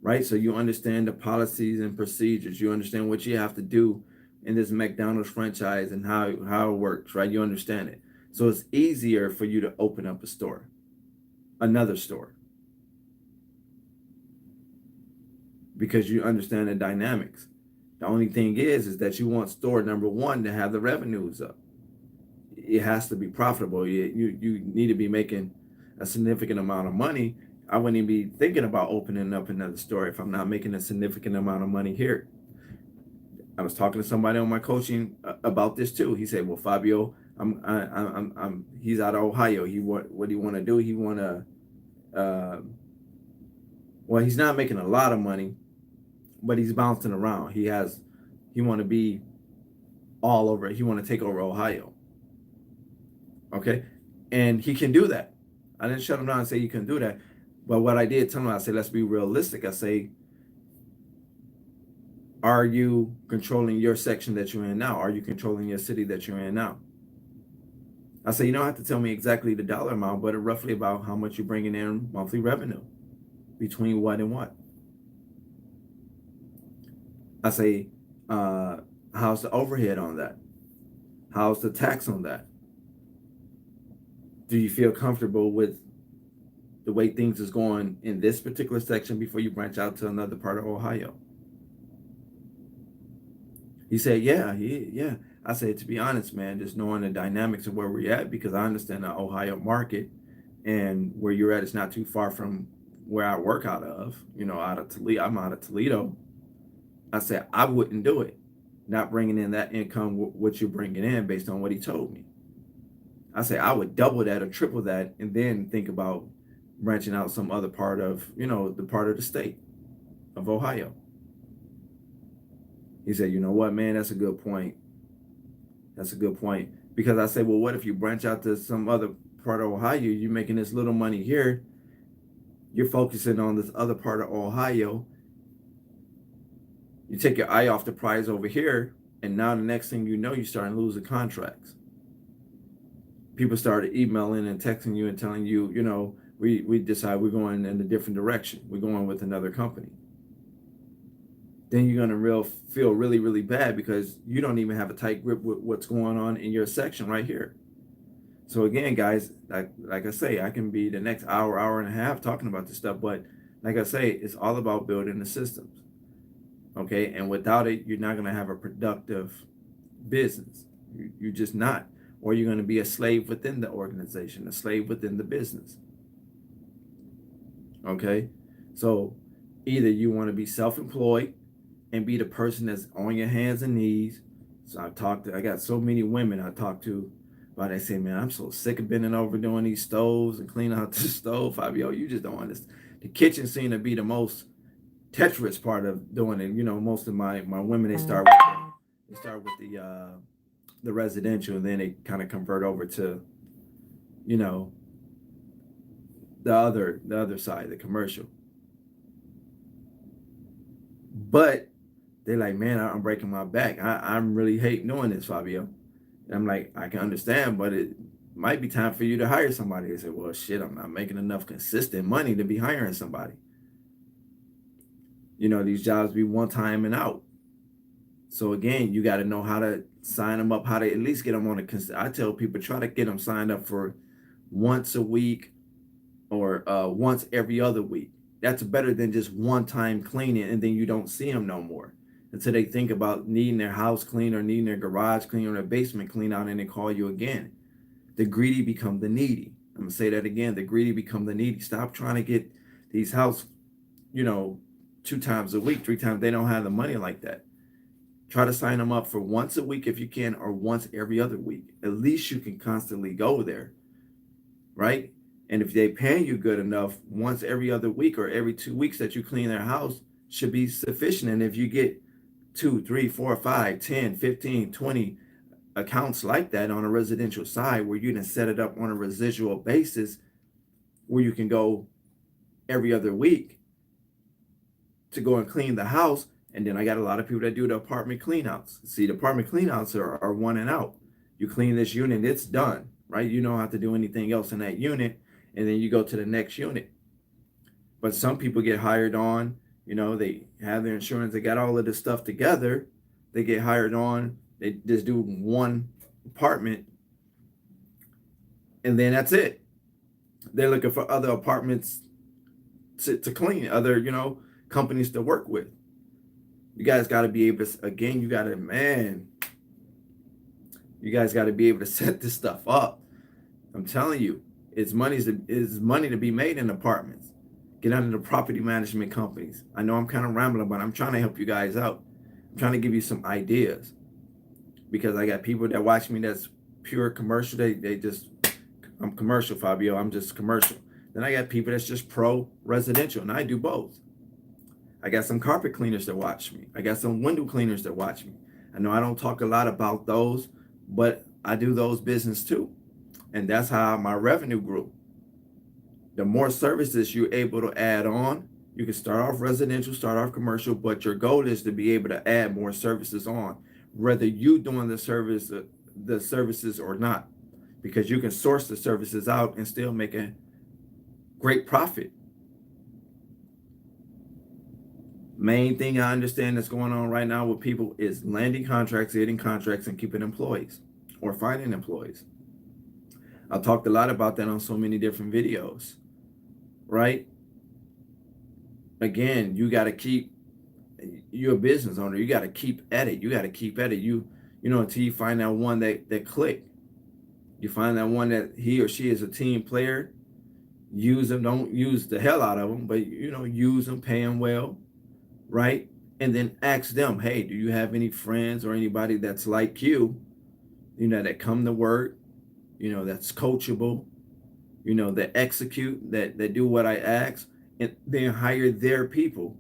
right? So you understand the policies and procedures. You understand what you have to do in this McDonald's franchise and how it works, right? You understand it. So it's easier for you to open up a store, another store, because you understand the dynamics. The only thing is that you want store number one to have the revenues up. It has to be profitable. You need to be making a significant amount of money. I wouldn't even be thinking about opening up another store if I'm not making a significant amount of money here. I was talking to somebody on my coaching about this too. He said, "Well, Fabio, he's out of Ohio. What do you want to do? He want to, well, he's not making a lot of money, but he's bouncing around. He want to be all over. He want to take over Ohio. Okay, and he can do that. I didn't shut him down and say you can do that, but what I did tell him, I said, let's be realistic. I say, are you controlling your section that you're in now? Are you controlling your city that you're in now? I say, you don't have to tell me exactly the dollar amount, but roughly about how much you're bringing in monthly revenue between what and what. I say, how's the overhead on that? How's the tax on that? Do you feel comfortable with the way things is going in this particular section before you branch out to another part of Ohio? He said, yeah. I said, to be honest, man, just knowing the dynamics of where we're at, because I understand the Ohio market and where you're at is not too far from where I work out of, out of Toledo. I'm out of Toledo. I said, I wouldn't do it, not bringing in that income, what you're bringing in based on what he told me. I say, I would double that or triple that and then think about branching out some other part of, the part of the state of Ohio. He said, you know what, man, that's a good point. That's a good point. Because I say, well, what if you branch out to some other part of Ohio? You're making this little money here. You're focusing on this other part of Ohio. You take your eye off the prize over here. And now the next thing you know, you're starting losing contracts. People started emailing and texting you and telling you, we decide we're going in a different direction. We're going with another company. Then you're going to feel really, really bad because you don't even have a tight grip with what's going on in your section right here. So again, guys, like I say, I can be the next hour and a half talking about this stuff. But like I say, it's all about building the systems. Okay. And without it, you're not going to have a productive business. You're just not. Or you're going to be a slave within the organization, a slave within the business. Okay. So either you want to be self-employed and be the person that's on your hands and knees. So I got so many women I talk to, but they say, man, I'm so sick of bending over doing these stoves and cleaning out the stove. Fabio, you just don't understand. The kitchen seemed to be the most treacherous part of doing it. Most of my women, they start with the residential, and then they kind of convert over to, the other side, the commercial. But they're like, man, I'm breaking my back. I'm really hate doing this, Fabio. And I'm like, I can understand, but it might be time for you to hire somebody. They say, well, shit, I'm not making enough consistent money to be hiring somebody. These jobs be one time and out. So again, you got to know how to sign them up, how to at least get them on I tell people, try to get them signed up for once a week or once every other week. That's better than just one time cleaning and then you don't see them no more until they think about needing their house clean or needing their garage clean or their basement clean out and they call you again. The greedy become the needy. I'm gonna say that again. The greedy become the needy. Stop trying to get these house, 2 times a week, 3 times. They don't have the money like that. Try to sign them up for once a week if you can, or once every other week. At least you can constantly go there, right? And if they paying you good enough, once every other week or every 2 weeks that you clean their house should be sufficient. And if you get 2, 3, 4, 5, 10, 15, 20 accounts like that on a residential side where you can set it up on a residual basis where you can go every other week to go and clean the house. And then I got a lot of people that do the apartment cleanouts. See, the apartment cleanouts are one and out. You clean this unit, it's done, right? You don't have to do anything else in that unit. And then you go to the next unit. But some people get hired on, they have their insurance, they got all of this stuff together. They get hired on, they just do one apartment, and then that's it. They're looking for other apartments to clean, other, companies to work with. You guys got to be able to, again, you guys got to be able to set this stuff up. I'm telling you, it's money to be made in apartments. Get under the property management companies. I know I'm kind of rambling, but I'm trying to help you guys out. I'm trying to give you some ideas, because I got people that watch me that's pure commercial. I'm commercial, Fabio. I'm just commercial. Then I got people that's just pro residential, and I do both. I got some carpet cleaners that watch me. I got some window cleaners that watch me. I know I don't talk a lot about those, but I do those business too. And that's how my revenue grew. The more services you're able to add on, you can start off residential, start off commercial, but your goal is to be able to add more services on, whether you doing the services or not, because you can source the services out and still make a great profit. Main thing I understand that's going on right now with people is landing contracts, getting contracts, and keeping employees or finding employees. I've talked a lot about that on so many different videos, right? Again, you're a business owner. You got to keep at it. You got to keep at it. Until you find that one that click. You find that one that he or she is a team player. Use them. Don't use the hell out of them, but use them, pay them well, right? And then ask them, hey, do you have any friends or anybody that's like you, that come to work, that's coachable, that execute, that do what I ask, and then hire their people.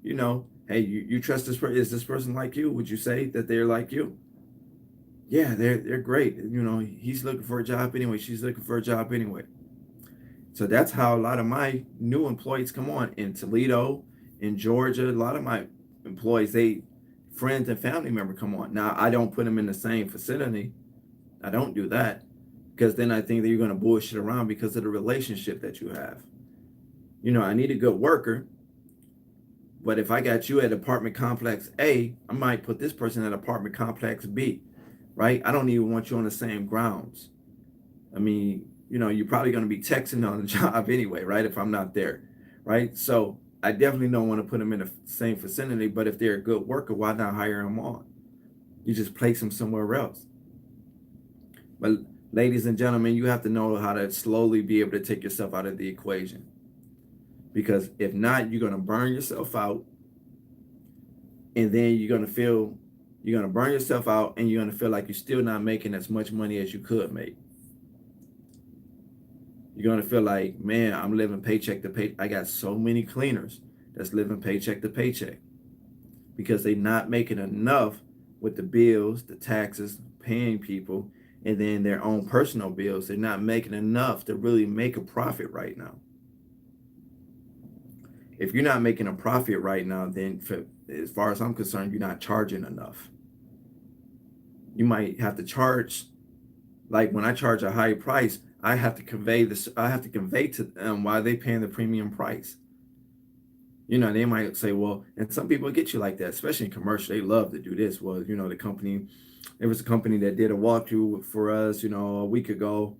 Hey, you trust this person? Is this person like you? Would you say that they're like you? Yeah, they're great. He's looking for a job anyway. She's looking for a job anyway. So that's how a lot of my new employees come on in Toledo, in Georgia. A lot of my employees, friends and family member come on. Now, I don't put them in the same vicinity. I don't do that, because then I think that you're going to bullshit around because of the relationship that you have. I need a good worker, but if I got you at apartment complex A, I might put this person at apartment complex B, right? I don't even want you on the same grounds. I mean, you're probably going to be texting on the job anyway, right? If I'm not there, right? So I definitely don't want to put them in the same vicinity, but if they're a good worker, why not hire them on? You just place them somewhere else. But ladies and gentlemen, you have to know how to slowly be able to take yourself out of the equation. Because if not, you're going to burn yourself out. And then you're going to burn yourself out, and you're going to feel like you're still not making as much money as you could make. You're going to feel like, man, I'm living paycheck to paycheck. I got so many cleaners that's living paycheck to paycheck because they're not making enough with the bills, the taxes, paying people, and then their own personal bills. They're not making enough to really make a profit right now. If you're not making a profit right now, then as far as I'm concerned, you're not charging enough. You might have to charge, like when I charge a high price, I have to convey to them why they paying the premium price. They might say, well, and some people get you like that, especially in commercial. They love to do this. Well, there was a company that did a walkthrough for us, a week ago.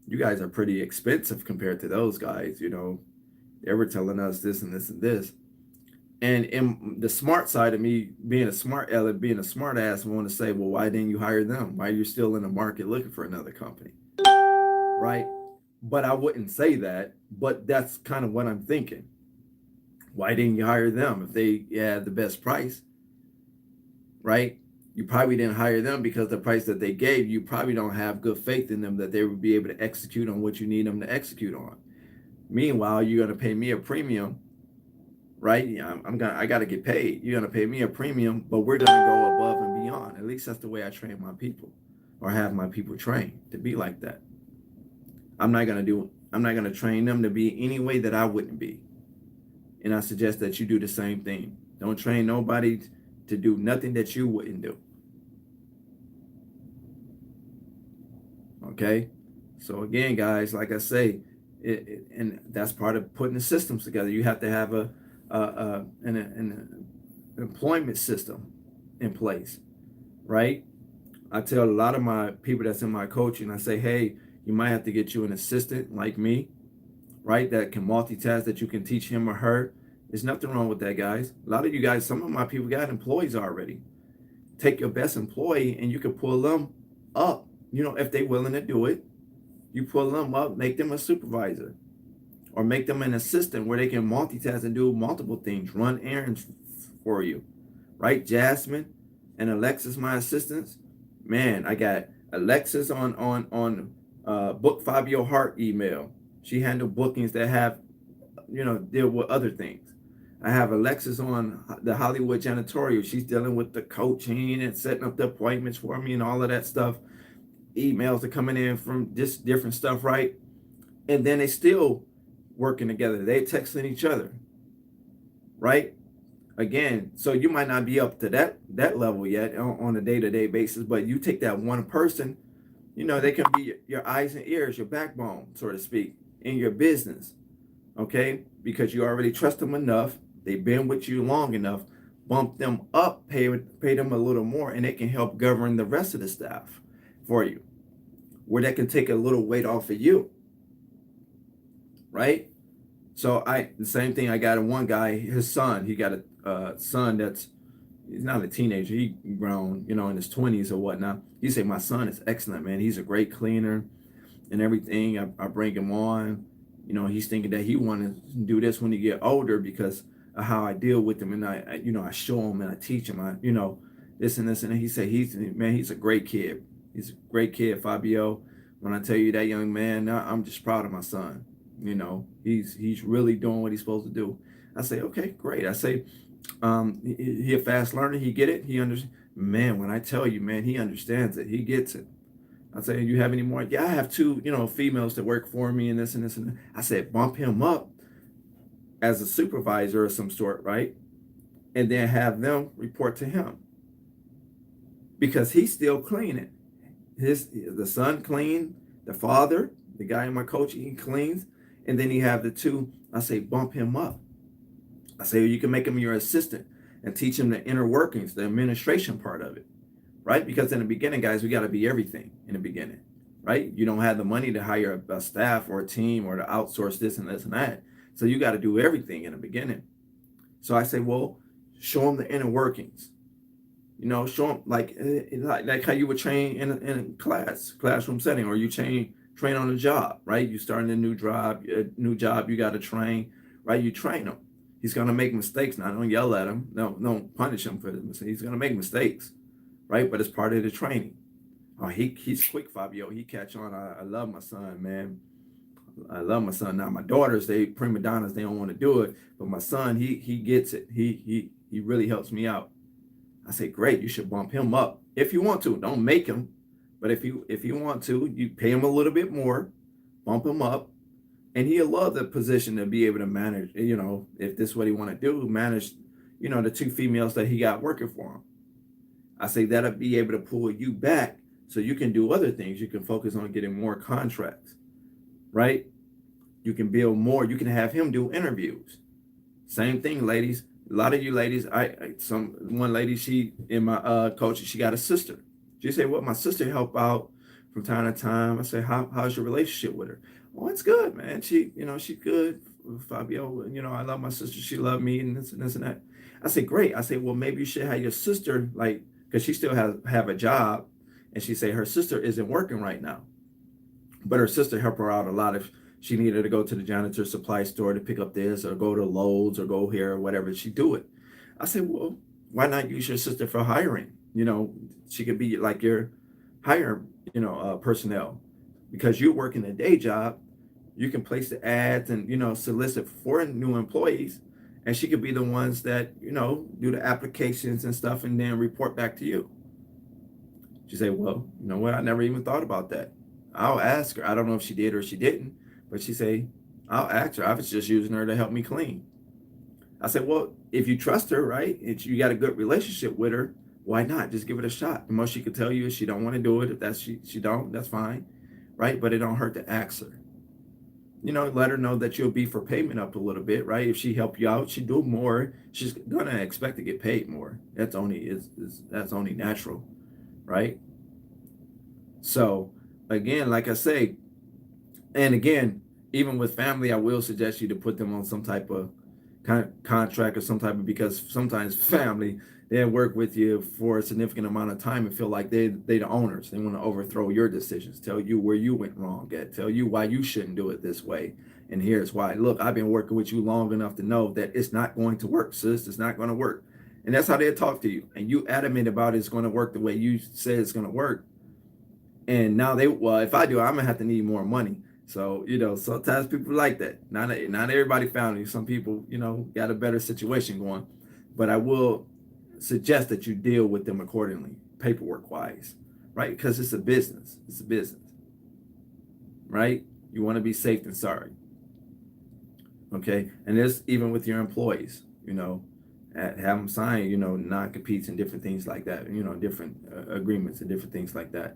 You guys are pretty expensive compared to those guys. They were telling us this and this and this. And in the smart side of me, being a smart ass, I want to say, well, why didn't you hire them? Why are you still in the market looking for another company? Right? But I wouldn't say that, but that's kind of what I'm thinking. Why didn't you hire them if they had the best price? right? You probably didn't hire them because the price that they gave, you probably don't have good faith in them that they would be able to execute on what you need them to execute on. Meanwhile, you're gonna pay me a premium, right? Yeah, I gotta get paid. You're gonna pay me a premium, but we're gonna go above and beyond. At least that's the way I train my people, or have my people trained to be like that. I'm not gonna train them to be any way that I wouldn't be. And I suggest that you do the same thing. Don't train nobody to do nothing that you wouldn't do. Okay. So again, guys, like I say, and that's part of putting the systems together. You have to have an employment system in place, right? I tell a lot of my people that's in my coaching, I say, hey, you might have to get you an assistant like me, right? That can multitask, that you can teach him or her. There's nothing wrong with that, guys. A lot of you guys, some of my people got employees already. Take your best employee and you can pull them up. If they're willing to do it, you pull them up, make them a supervisor, or make them an assistant where they can multitask and do multiple things, run errands for you, right? Jasmine and Alexis, my assistants. Man, I got Alexis on book Fabio Hart email. She handled bookings that have deal with other things. I have Alexis on the Hollywood janitorial. She's dealing with the coaching and setting up the appointments for me and all of that stuff. Emails are coming in from this different stuff, right? And then they still working together. They texting each other, right? Again, so you might not be up to that level yet on a day-to-day basis, but you take that one person, they can be your eyes and ears, your backbone, so to speak, in your business, okay? Because you already trust them enough. They've been with you long enough. Bump them up, pay them a little more, and they can help govern the rest of the staff for you, where they can take a little weight off of you, right? So the same thing. I got one guy, his son. He got a son he's not a teenager. He grown, in his 20s or whatnot. He said, my son is excellent, man. He's a great cleaner and everything. I bring him on. He's thinking that he want to do this when he get older because of how I deal with him, and I show him and I teach him. This and this, and he said he's a great kid. He's a great kid, Fabio. When I tell you that young man, I'm just proud of my son. He's really doing what he's supposed to do. I say, okay, great. I say, he a fast learner. He get it. He understands. Man, when I tell you, man, he understands it. He gets it. I say, you have any more? Yeah, I have two, females that work for me and this and this and that. I said, bump him up as a supervisor of some sort, right? And then have them report to him because he's still cleaning. The son clean, the father, the guy in my coaching, he cleans, and then you have the two. I say, bump him up. I say, you can make him your assistant and teach him the inner workings, the administration part of it, right? Because in the beginning, guys, we got to be everything in the beginning, right? You don't have the money to hire a staff or a team or to outsource this and this and that. So you got to do everything in the beginning. So I say, well, show them the inner workings. Show them like how you would train in a classroom setting, or you train on the job, right? You starting a new job, you got to train, right? You train them. He's gonna make mistakes. Now, don't yell at him. No, don't punish him for this. He's gonna make mistakes, right? But it's part of the training. Oh, he's quick, Fabio. He catch on. I love my son, man. I love my son. Now my daughters, they prima donnas, they don't want to do it, but my son, he gets it. He really helps me out. I say, great, you should bump him up if you want to. Don't make him, but if you want to, you pay him a little bit more, bump him up, and he'll love the position to be able to manage. If this is what he want to do, manage, the two females that he got working for him. I say that'll be able to pull you back so you can do other things. You can focus on getting more contracts, right? You can build more. You can have him do interviews. Same thing, ladies. A lot of you ladies, one lady, she in my coaching, she got a sister. She said, well, my sister help out from time to time. I say, how's your relationship with her? Oh, it's good, man. She good. Fabio, I love my sister. She loved me and this and this and that. I say, great. I say, well, maybe you should have your sister, because she still have a job. And she say her sister isn't working right now. But her sister helped her out a lot if she needed to go to the janitor supply store to pick up this, or go to Lowe's, or go here, or whatever. She do it. I say, well, Why not use your sister for hiring? She could be like your hire, personnel, because you're working a day job. You can place the ads and solicit for new employees, and she could be the ones that do the applications and stuff, and then report back to you. She say, well, you know what? I never even thought about that. I'll ask her. I don't know if she did or she didn't, but she say, I'll ask her. I was just using her to help me clean. I said, well, if you trust her, right, and you got a good relationship with her, why not? Just give it a shot. The most she could tell you is she don't want to do it. If that's she don't, that's fine, right? But it don't hurt to ask her. Let her know that you'll be for payment up a little bit, right? If she help you out, she do more. She's gonna expect to get paid more. That's only natural, right? So again, like I say, and again, even with family, I will suggest you to put them on some type of contract or some type of, because sometimes family, they work with you for a significant amount of time and feel like they the owners. They want to overthrow your decisions, tell you where you went wrong at, tell you why you shouldn't do it this way. And here's why. Look, I've been working with you long enough to know that it's not going to work, sis. It's not going to work. And that's how they talk to you. And you adamant about it's going to work the way you say it's going to work. And now well, if I do, I'm gonna have to need more money. So, sometimes people like that. Not everybody found you. Some people, got a better situation going. But I will suggest that you deal with them accordingly, paperwork wise, right? Because it's a business. It's a business, right? You want to be safe than sorry. Okay. And this even with your employees, have them sign, non-competes and different things like that, different agreements and different things like that.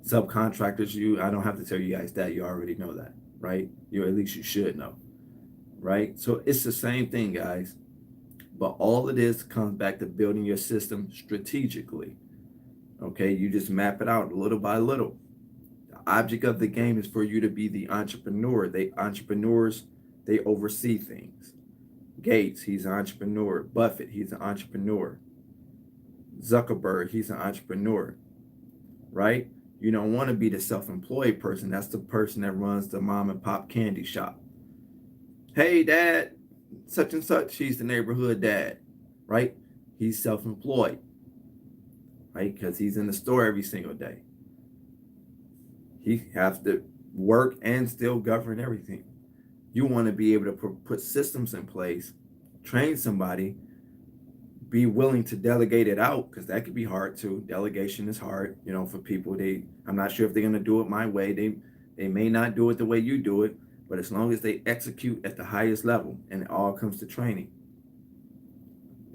Subcontractors, I don't have to tell you guys that. You already know that, right? At least you should know, right? So it's the same thing, guys. But all of this comes back to building your system strategically. Okay, you just map it out little by little. The object of the game is for you to be the entrepreneur. Entrepreneurs, they oversee things. Gates, he's an entrepreneur. Buffett, he's an entrepreneur. Zuckerberg, he's an entrepreneur, right? You don't want to be the self-employed person. That's the person that runs the mom and pop candy shop. Hey, dad, such and such, he's the neighborhood dad, right? He's self-employed, right? Because he's in the store every single day. He has to work and still govern everything. You want to be able to put systems in place, train somebody, be willing to delegate it out, because that could be hard too. Delegation is hard, for people. I'm not sure if they're going to do it my way. They may not do it the way you do it, but as long as they execute at the highest level, and it all comes to training.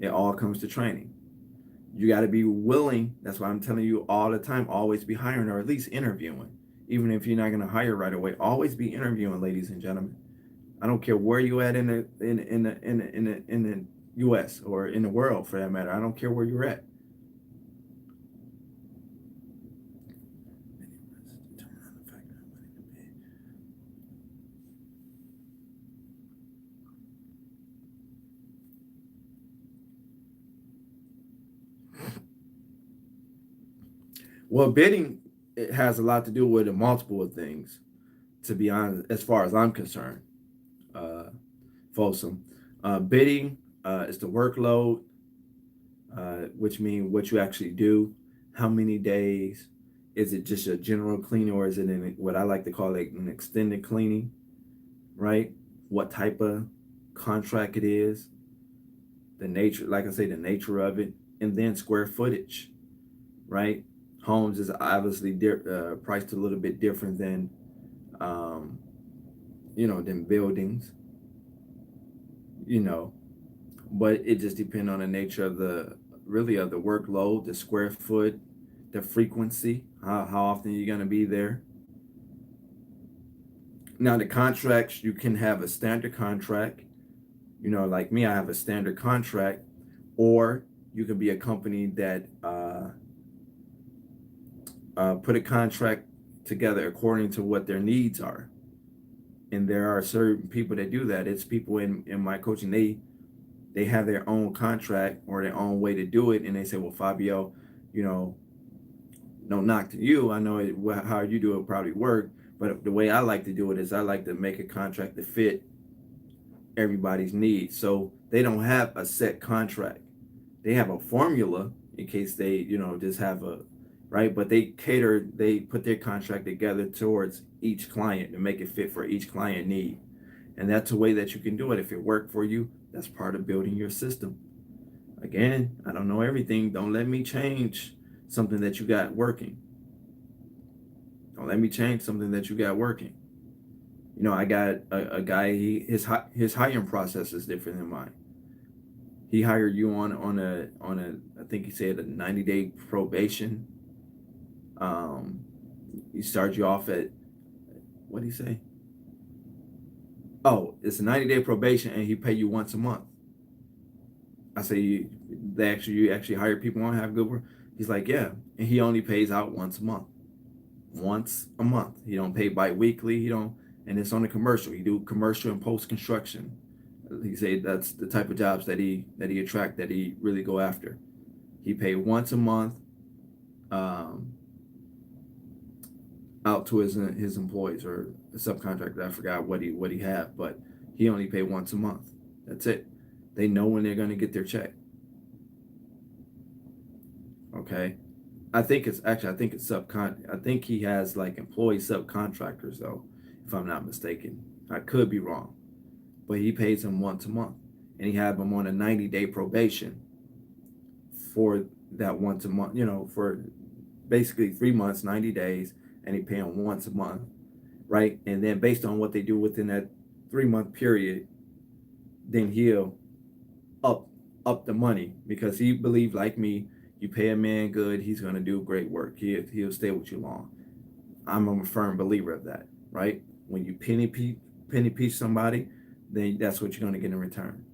It all comes to training. You got to be willing. That's why I'm telling you all the time, always be hiring, or at least interviewing. Even if you're not going to hire right away, always be interviewing, ladies and gentlemen. I don't care where you at in the U.S. or in the world, for that matter. I don't care where you're at. Well, bidding, it has a lot to do with a multiple of things, to be honest, as far as I'm concerned. Uh, Folsom. Bidding is the workload, which means what you actually do, how many days. Is it just a general cleaning, or is it what I like to call an extended cleaning, right? What type of contract it is, the nature, like I say, the nature of it, and then square footage, right? Homes is obviously priced a little bit different than, um, than buildings, you know, but it just depends on the nature of the workload, the square foot, the frequency, how often you're going to be there. Now the contracts, you can have a standard contract, like me, I have a standard contract, or you can be a company that put a contract together according to what their needs are. And there are certain people that do that. It's people in my coaching, they have their own contract or their own way to do it, and they say, well, Fabio, you know no knock to you, I know how you do it probably work, but the way I like to do it is I like to make a contract to fit everybody's needs. So they don't have a set contract. They have a formula in case they, just have a, right? But they put their contract together towards each client to make it fit for each client need. And that's a way that you can do it. If it worked for you, that's part of building your system. Again, I don't know everything. Don't let me change something that you got working. Don't let me change something that you got working. I got a guy. His hiring process is different than mine. He hired you on a I think he said a 90-day probation. Um, he starts you off at, what did he say? Oh, it's a 90-day probation, and he pay you once a month. I say, you actually hire people on have good work. He's like, yeah, and he only pays out once a month. Once a month. He don't pay bi-weekly. He don't, and it's on the commercial. He do commercial and post construction. He say that's the type of jobs that he attract, that he really go after. He pay once a month, um, out to his employees or a subcontractor. I forgot what he have, but he only pay once a month. That's it. They know when they're gonna get their check. Okay. I think it's I think he has like employee subcontractors though, if I'm not mistaken. I could be wrong. But he pays them once a month. And he had them on a 90-day probation for that once a month, for basically 3 months, 90 days, and he pay them once a month, right? And then based on what they do within that 3 month period, then he'll up up the money, because he believed, like me, you pay a man good, he's gonna do great work. He'll stay with you long. I'm a firm believer of that, right? When you penny piece somebody, then that's what you're gonna get in return.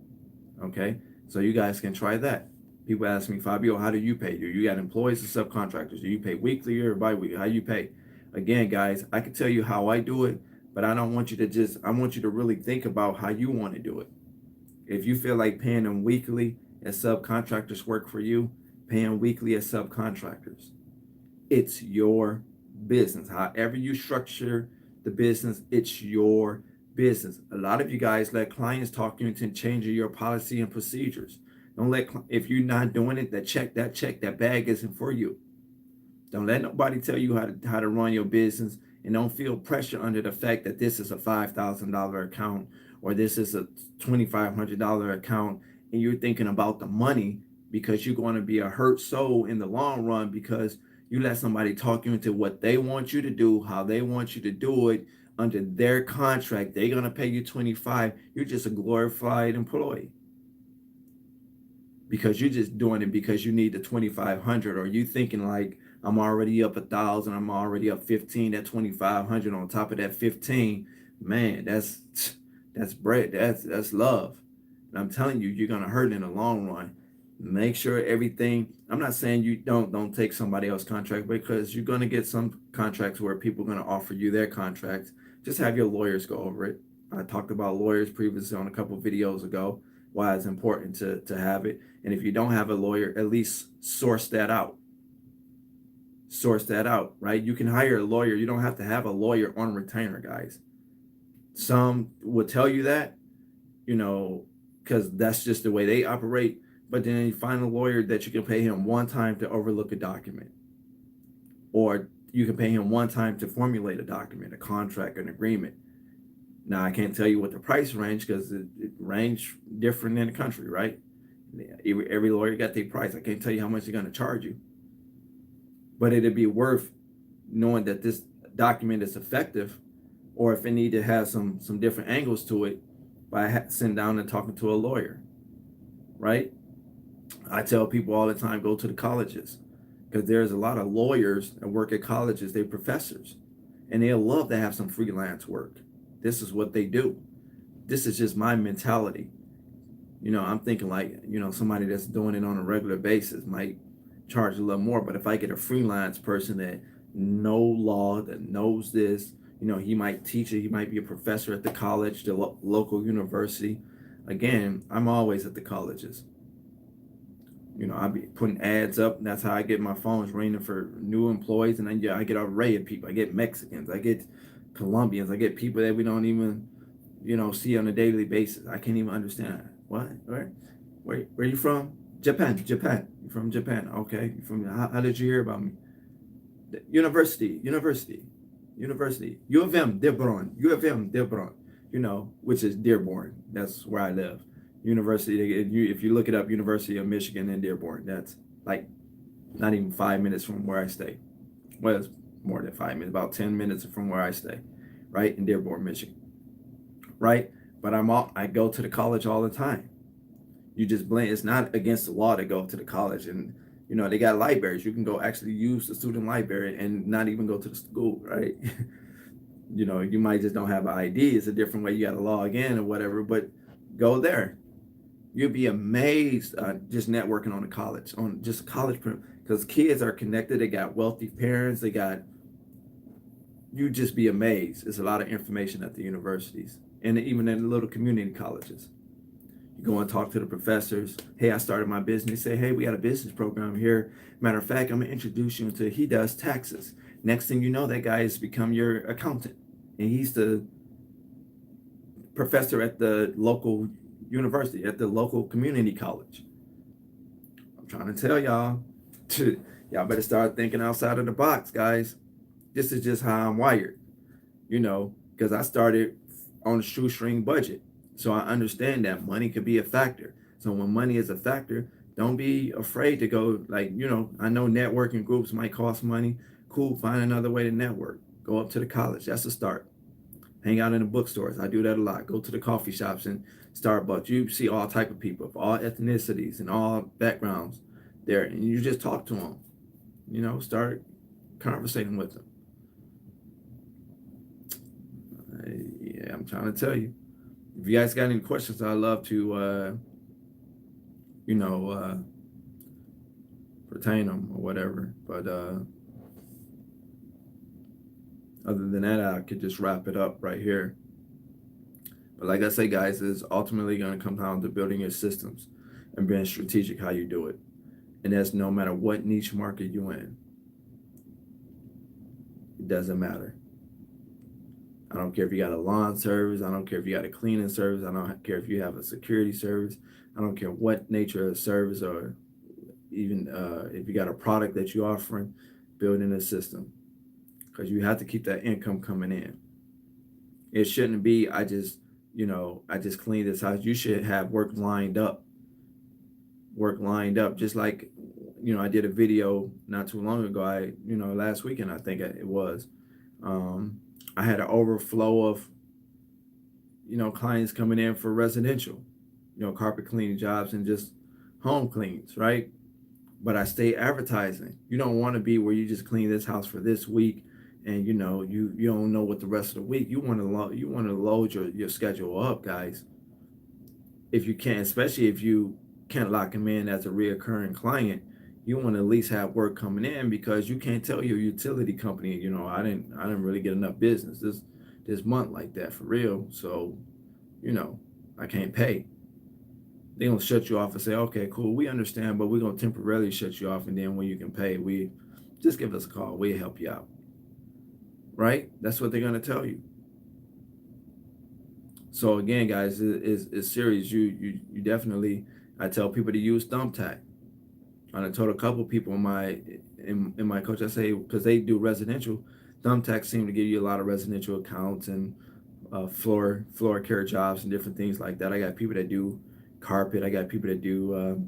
Okay, so you guys can try that. People ask me, Fabio, how do you pay? Do you got employees or subcontractors? Do you pay weekly or bi-weekly? How you pay? Again, guys, I can tell you how I do it, but I don't want you to I want you to really think about how you want to do it. If you feel like paying them weekly as subcontractors work for you, pay them weekly as subcontractors. It's your business. However you structure the business, it's your business. A lot of you guys let clients talk you into changing your policy and procedures. Don't let, if you're not doing it, that bag isn't for you. Don't let nobody tell you how to run your business, and don't feel pressure under the fact that this is a $5,000 account or this is a $2,500 account, and you're thinking about the money, because you're going to be a hurt soul in the long run, because you let somebody talk you into what they want you to do, how they want you to do it under their contract. They're going to pay you 25. You're just a glorified employee, because you're just doing it because you need the 2,500, or you thinking like, I'm already up 1,000, I'm already up 15, that 2,500 on top of that 15, man, that's bread, that's love. And I'm telling you, you're gonna hurt in the long run. Make sure everything. I'm not saying you don't take somebody else's contract, because you're gonna get some contracts where people are gonna offer you their contracts. Just have your lawyers go over it. I talked about lawyers previously on a couple of videos ago, why it's important to have it. And if you don't have a lawyer, at least source that out. Source that out, right? You can hire a lawyer. You don't have to have a lawyer on retainer, guys. Some will tell you that, you know, because that's just the way they operate. But then you find a lawyer that you can pay him one time to overlook a document, or you can pay him one time to formulate a document, a contract, an agreement. Now, I can't tell you what the price range, because it range different in the country, right? Every lawyer got their price. I can't tell you how much they're going to charge you, but it'd be worth knowing that this document is effective, or if it need to have some different angles to it, by sitting down and talking to a lawyer, right? I tell people all the time, go to the colleges, because there's a lot of lawyers that work at colleges. They're professors, and they'll love to have some freelance work. This is what they do. This is just my mentality. I'm thinking like, somebody that's doing it on a regular basis might charge a little more. But if I get a freelance person that know law, that knows this, he might teach it. He might be a professor at the college, the local university. Again, I'm always at the colleges. I'll be putting ads up. And that's how I get my phones ringing for new employees. And then I get an array of people. I get Mexicans. I get Colombians. I get people that we don't even, see on a daily basis. I can't even understand. What? Where you from? Japan. You're from Japan. Okay. You from how did you hear about me? University. U of M, Dearborn. U of M, Dearborn. You know, which is Dearborn. That's where I live. University. If you look it up, University of Michigan in Dearborn. That's like not even 5 minutes from where I stay. Well, it's more than 5 minutes, about 10 minutes from where I stay, right in Dearborn, Michigan, right. But I go to the college all the time. You just blend. It's not against the law to go to the college, and you know they got libraries. You can go actually use the student library and not even go to the school, right? You know, you might just don't have an ID. It's a different way. You got to log in or whatever, but go there. You'll be amazed just networking on a college, on just college, because kids are connected. They got wealthy parents. They got, you just be amazed. There's a lot of information at the universities and even in the little community colleges. You go and talk to the professors. Hey, I started my business. Say, hey, we got a business program here. Matter of fact, I'm gonna introduce you to, he does taxes. Next thing you know, that guy has become your accountant, and he's the professor at the local university, at the local community college. I'm trying to tell y'all, y'all better start thinking outside of the box, guys. This is just how I'm wired, you know, because I started on a shoestring budget. So I understand that money could be a factor. So when money is a factor, don't be afraid to go, like, you know, I know networking groups might cost money. Cool, find another way to network. Go up to the college. That's a start. Hang out in the bookstores. I do that a lot. Go to the coffee shops and Starbucks. You see all type of people of all ethnicities and all backgrounds there, and you just talk to them. You know, start conversating with them. Yeah, I'm trying to tell you. If you guys got any questions, I'd love to, you know, pertain them or whatever. But other than that, I could just wrap it up right here. But like I say, guys, it's ultimately going to come down to building your systems and being strategic how you do it. And that's no matter what niche market you're in. It doesn't matter. I don't care if you got a lawn service. I don't care if you got a cleaning service. I don't care if you have a security service. I don't care what nature of service, or even if you got a product that you're offering, building a system, because you have to keep that income coming in. It shouldn't be, I just, you know, I just cleaned this house. You should have work lined up, just like, you know, I did a video not too long ago. You know, last weekend, I think it was. Um, I had an overflow of, you know, clients coming in for residential, you know, carpet cleaning jobs and just home cleans, right? But I stay advertising. You don't want to be where you just clean this house for this week, and you know you don't know what the rest of the week. You want to load your schedule up, guys. If you can, especially if you can't lock them in as a reoccurring client, you want to at least have work coming in, because you can't tell your utility company, you know, I didn't really get enough business this month like that for real. So, you know, I can't pay. They gonna shut you off and say, okay, cool, we understand, but we're gonna temporarily shut you off, and then when you can pay, we just give us a call, we'll help you out. Right? That's what they're gonna tell you. So again, guys, it's serious. You definitely, I tell people to use Thumbtack. And I told a couple people in my coach, I say, because they do residential, Thumbtack seem to give you a lot of residential accounts and floor care jobs and different things like that. I got people that do carpet. I got people that do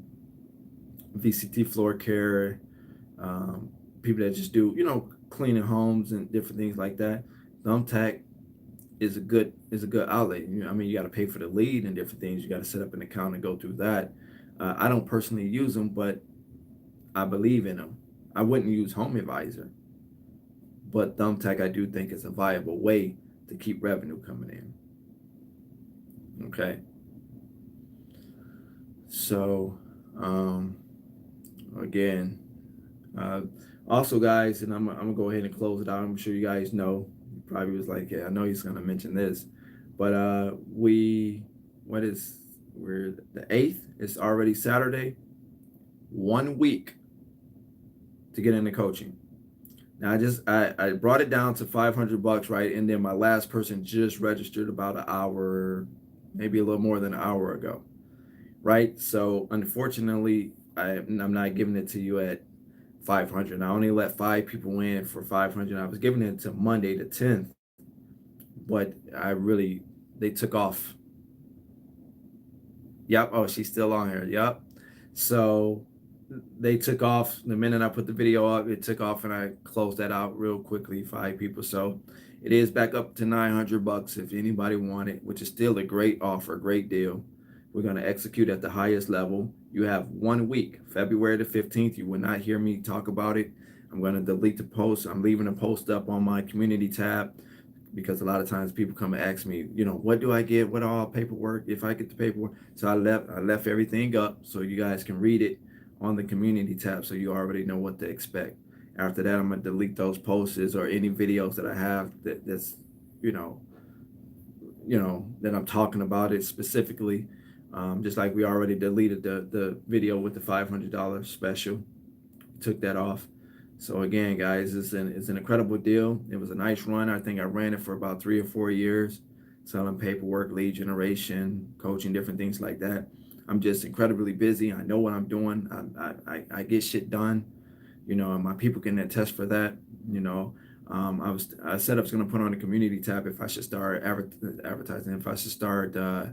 VCT floor care. Um, People that just do, you know, cleaning homes and different things like that. Thumbtack is a good outlet. You know, I mean, you got to pay for the lead and different things. You got to set up an account and go through that. I don't personally use them, but I believe in them. I wouldn't use Home Advisor, but Thumbtack I do think is a viable way to keep revenue coming in. Okay. So, again, uh, also, guys, and I'm gonna go ahead and close it out. I'm sure you guys know. You probably was like, yeah, I know he's gonna mention this, but we're the 8th. It's already Saturday. 1 week to get into coaching. Now I brought it down to $500, right? And then my last person just registered about an hour, maybe a little more than an hour ago, right? So unfortunately, I'm not giving it to you at 500. I only let 5 people in for 500. I was giving it to Monday the 10th, but they took off. Yep. Oh, she's still on here. Yep. So they took off the minute I put the video up. It took off, and I closed that out real quickly. 5 people. So it is back up to $900 if anybody want it, which is still a great offer, great deal. We're going to execute at the highest level. You have 1 week, February the 15th. You will not hear me talk about it. I'm going to delete the post. I'm leaving a post up on my community tab, because a lot of times people come and ask me, what do I get? What all paperwork if I get the paperwork? So I left everything up so you guys can read it on the community tab, so you already know what to expect. After that, I'm gonna delete those posts or any videos that I have that's you know that I'm talking about it specifically. Just like we already deleted the video with the $500 special, took that off. So again, guys, it's an incredible deal. It was a nice run. I think I ran it for about 3 or 4 years, selling paperwork, lead generation, coaching, different things like that. I'm just incredibly busy. I know what I'm doing. I get shit done, and my people can attest for that. I said I was going to put on a community tab if I should start advertising, if I should start uh,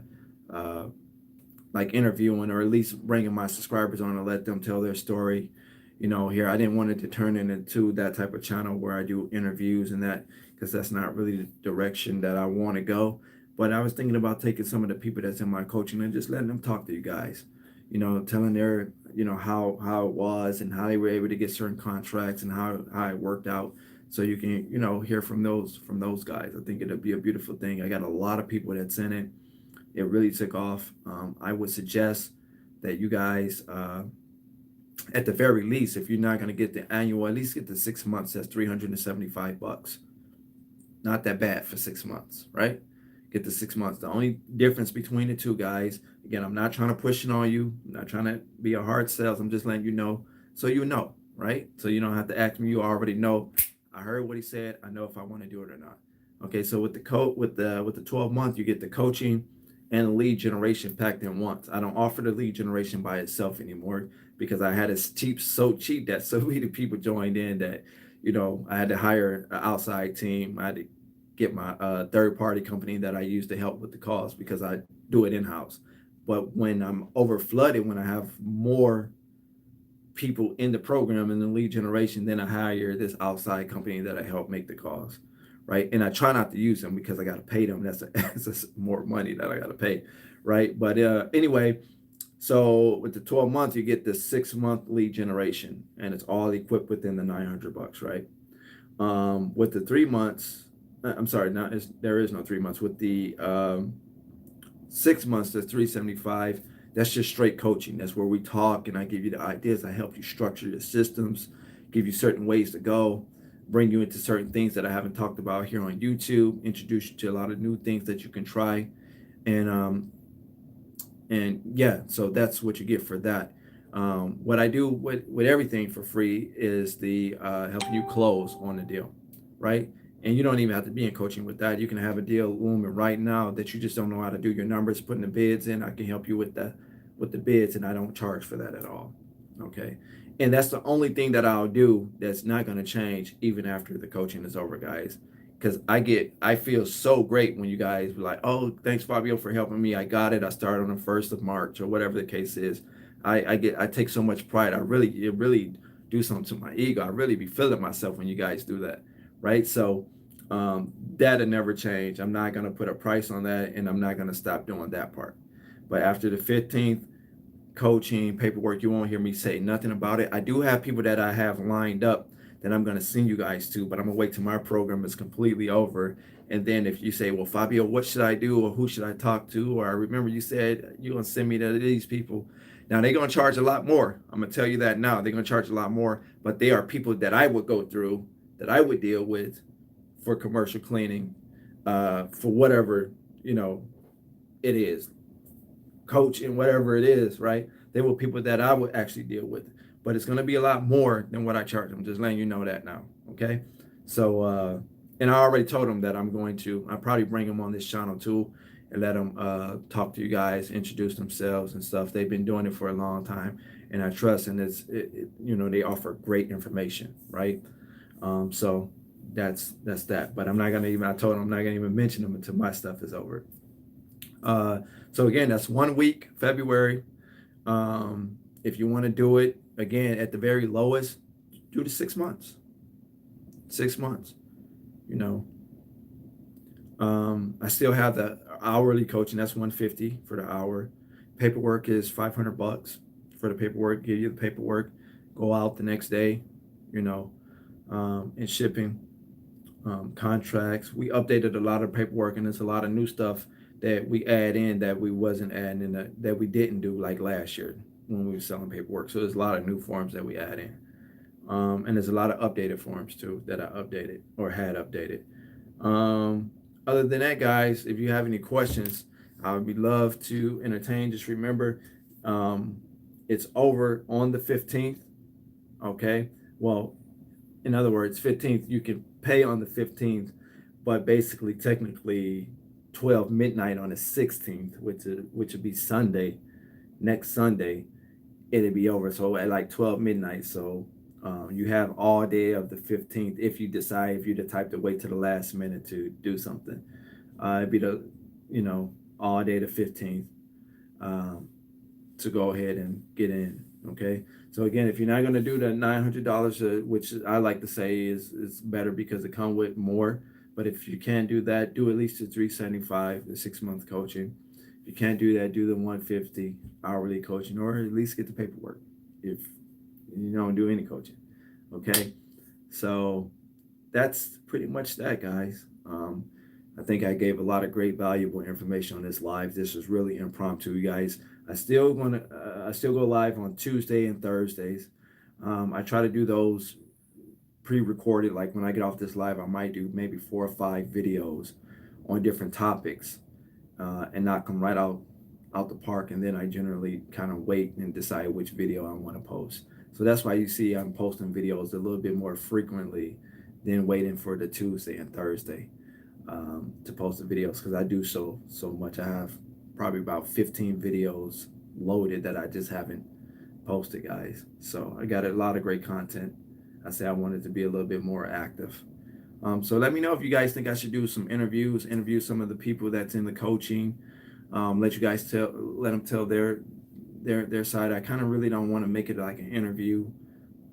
like interviewing, or at least bringing my subscribers on and let them tell their story. Here I didn't want it to turn into that type of channel where I do interviews and that, because that's not really the direction that I want to go. But I was thinking about taking some of the people that's in my coaching and just letting them talk to you guys, telling their, how it was and how they were able to get certain contracts and how it worked out. So you can, hear from those guys. I think it'll be a beautiful thing. I got a lot of people that's in it. It really took off. I would suggest that you guys, at the very least, if you're not going to get the annual, at least get the 6 months. That's $375. Not that bad for 6 months, right? Get the 6 months. The only difference between the two, guys, again, I'm not trying to push it on you. I'm not trying to be a hard sales. I'm just letting you know, so right? So you don't have to ask me. You already know. I heard what he said. I know if I want to do it or not. Okay, so with the 12 month, you get the coaching and lead generation packed in once. I don't offer the lead generation by itself anymore, because I had it so cheap that so many people joined in that, I had to hire an outside team. I had to get my third party company that I use to help with the cost, because I do it in house. But when I'm over flooded, when I have more people in the program in the lead generation, then I hire this outside company that I help make the calls, right? And I try not to use them because I got to pay them. That's more money that I got to pay, right? But anyway, so with the 12 months, you get the 6 month lead generation, and it's all equipped within the $900, right? With the 3 months, I'm sorry, there is no 3 months. With the 6 months, the 375. That's just straight coaching. That's where we talk and I give you the ideas. I help you structure your systems, give you certain ways to go, bring you into certain things that I haven't talked about here on YouTube, introduce you to a lot of new things that you can try. And yeah, so that's what you get for that. What I do with everything for free is the helping you close on the deal, right? And you don't even have to be in coaching with that. You can have a deal looming right now that you just don't know how to do your numbers, putting the bids in. I can help you with the bids, and I don't charge for that at all. Okay. And that's the only thing that I'll do that's not going to change even after the coaching is over, guys. Because I feel so great when you guys be like, oh, thanks, Fabio, for helping me. I got it. I started on the 1st of March or whatever the case is. I take so much pride. It really do something to my ego. I really be feeling myself when you guys do that, right? So that'll never change. I'm not gonna put a price on that, and I'm not gonna stop doing that part. But after the 15th, coaching paperwork, you won't hear me say nothing about it. I do have people that I have lined up that I'm gonna send you guys to, but I'm gonna wait till my program is completely over. And then if you say, well, Fabio, what should I do, or who should I talk to? Or I remember you said you're gonna send me to these people. Now they're gonna charge a lot more. I'm gonna tell you that now. They're gonna charge a lot more, but they are people that I would go through, that I would deal with for commercial cleaning, for whatever, it is, coach and whatever it is, right? They were people that I would actually deal with, but it's going to be a lot more than what I charge them. Just letting you know that now. Okay. So, and I already told them that I'll probably bring them on this channel too. and let them talk to you guys, introduce themselves and stuff. They've been doing it for a long time, and I trust, and they offer great information, right? So that's that. But I'm not gonna even. I told them I'm not gonna even mention them until my stuff is over. Uh, so again, that's 1 week, February. If you want to do it again at the very lowest, do the 6 months. 6 months. You know, I still have the hourly coaching. That's 150 for the hour. Paperwork is $500 for the paperwork. Give you the paperwork. Go out the next day. You know, and shipping, contracts. We updated a lot of paperwork, and there's a lot of new stuff that we add in that we wasn't adding in that we didn't do like last year when we were selling paperwork. So there's a lot of new forms that we add in, and there's a lot of updated forms too that I updated or had updated. Um, Other than that, guys, if you have any questions, I would be love to entertain. Just remember, um, it's over on the 15th. Okay. Well, in other words, 15th, you can pay on the 15th, but basically, technically, 12 midnight on the 16th, which would be Sunday, next Sunday, it'd be over. So at like 12 midnight. So you have all day of the 15th if you decide, if you're the type to wait to the last minute to do something. It'd be you know, all day the 15th, um, to go ahead and get in. Okay. So again, if you're not going to do the $900, which I like to say is better because it come with more. But if you can't do that, do at least the 375, the 6 month coaching. If you can't do that, do the 150 hourly coaching, or at least get the paperwork if you don't do any coaching. Okay. So that's pretty much that, guys. I think I gave a lot of great, valuable information on this live. This was really impromptu, you guys. I still go live on Tuesday and Thursdays. I try to do those pre-recorded. Like when I get off this live, I might do maybe 4 or 5 videos on different topics, and knock them right out the park. And then I generally kind of wait and decide which video I want to post. So that's why you see I'm posting videos a little bit more frequently than waiting for the Tuesday and Thursday, to post the videos, because I do so much. I have probably about 15 videos loaded that I just haven't posted, guys. So I got a lot of great content. I say I wanted to be a little bit more active. So let me know if you guys think I should do some interview some of the people that's in the coaching. Let you guys let them tell their side. I kind of really don't want to make it like an interview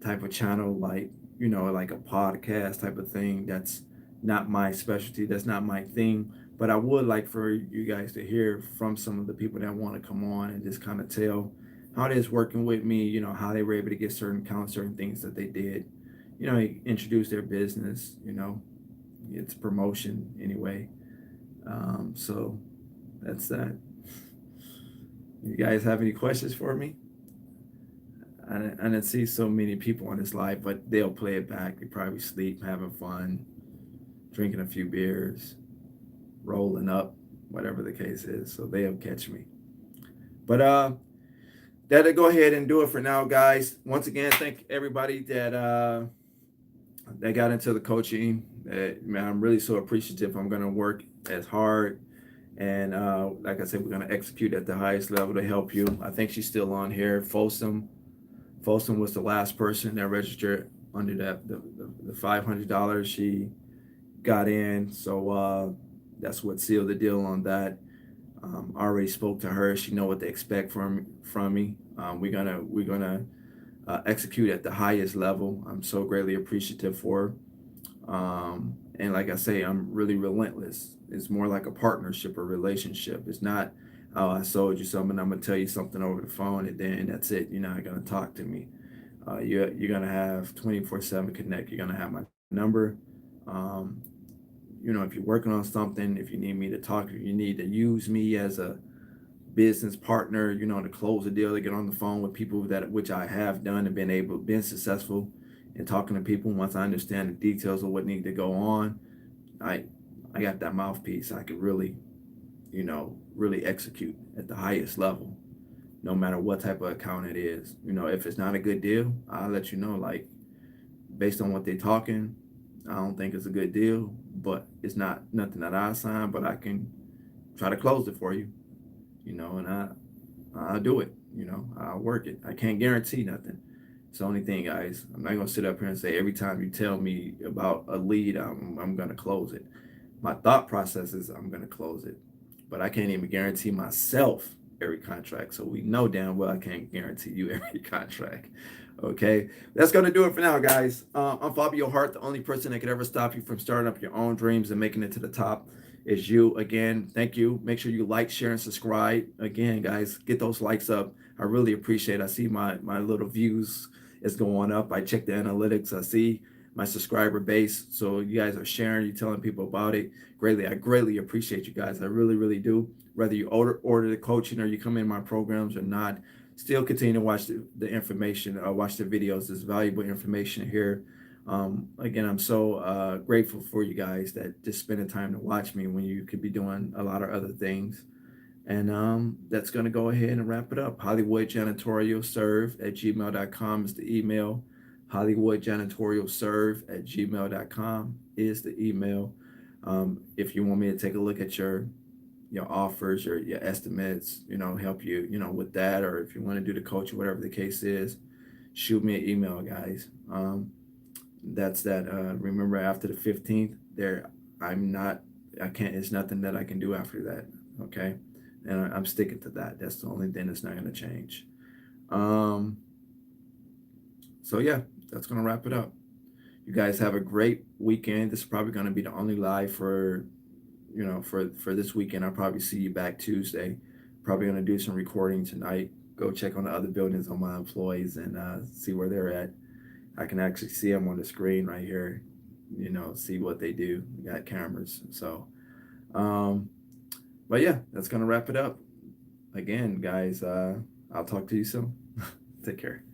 type of channel, like, like a podcast type of thing. That's not my specialty. That's not my thing. But I would like for you guys to hear from some of the people that want to come on and just kind of tell how it is working with me, how they were able to get certain things that they did, introduce their business, it's promotion anyway. So that's that. You guys have any questions for me? I didn't see so many people on this live, but they'll play it back. They probably sleep, having fun, drinking a few beers, rolling up, whatever the case is. So they'll catch me. But that'll go ahead and do it for now, guys. Once again, thank everybody that got into the coaching. Man, I'm really so appreciative. I'm gonna work as hard, and like I said, we're gonna execute at the highest level to help you. I think she's still on here. Folsom was the last person that registered under the $500 she got in. So that's what sealed the deal on that. I already spoke to her. She know what to expect from me. We're gonna execute at the highest level. I'm so greatly appreciative for her. And like I say, I'm really relentless. It's more like a partnership or relationship. It's not, oh, I sold you something, I'm gonna tell you something over the phone, and then that's it. You're not gonna talk to me. You're gonna have 24/7 connect. You're gonna have my number. Um, if you're working on something, if you need me to talk, if you need to use me as a business partner, to close a deal, to get on the phone with people, that which I have done and been successful in talking to people. Once I understand the details of what need to go on, I I got that mouthpiece. I could really, really execute at the highest level, no matter what type of account it is. If it's not a good deal, I'll let you know, like, based on what they're talking, I don't think it's a good deal, but it's not nothing that I sign, but I can try to close it for you, and I'll do it. I'll work it. I can't guarantee nothing. It's the only thing, guys. I'm not gonna sit up here and say every time you tell me about a lead, I'm gonna close it. My thought process is I'm gonna close it, but I can't even guarantee myself every contract. So we know damn well I can't guarantee you every contract. Okay, that's gonna do it for now, guys. I'm Fabio Hart. The only person that could ever stop you from starting up your own dreams and making it to the top is you. Again, thank you. Make sure you like, share, and subscribe. Again, guys, get those likes up. I really appreciate it. I see my little views is going up. I check the analytics. I see my subscriber base. So you guys are sharing, you telling people about it. I greatly appreciate you guys. I really, really do. Whether you order the coaching or you come in my programs or not, still continue to watch the information, watch the videos. There's valuable information here. Again, I'm so grateful for you guys that just spending time to watch me when you could be doing a lot of other things. And that's going to go ahead and wrap it up. Hollywood Janitorial Serve at gmail.com is the email. Hollywood Janitorial Serve at gmail.com is the email. If you want me to take a look at your offers or your estimates, help you, with that, or if you want to do the coach or whatever the case is, shoot me an email, guys. That's that. Remember, after the 15th, I can't. It's nothing that I can do after that. Okay, and I'm sticking to that. That's the only thing that's not going to change. So yeah, that's going to wrap it up. You guys have a great weekend. This is probably going to be the only live for for this weekend. I'll probably see you back Tuesday. Probably going to do some recording tonight. Go check on the other buildings on my employees and see where they're at. I can actually see them on the screen right here. See what they do. We got cameras. So, but yeah, that's going to wrap it up. Again, guys, I'll talk to you soon. Take care.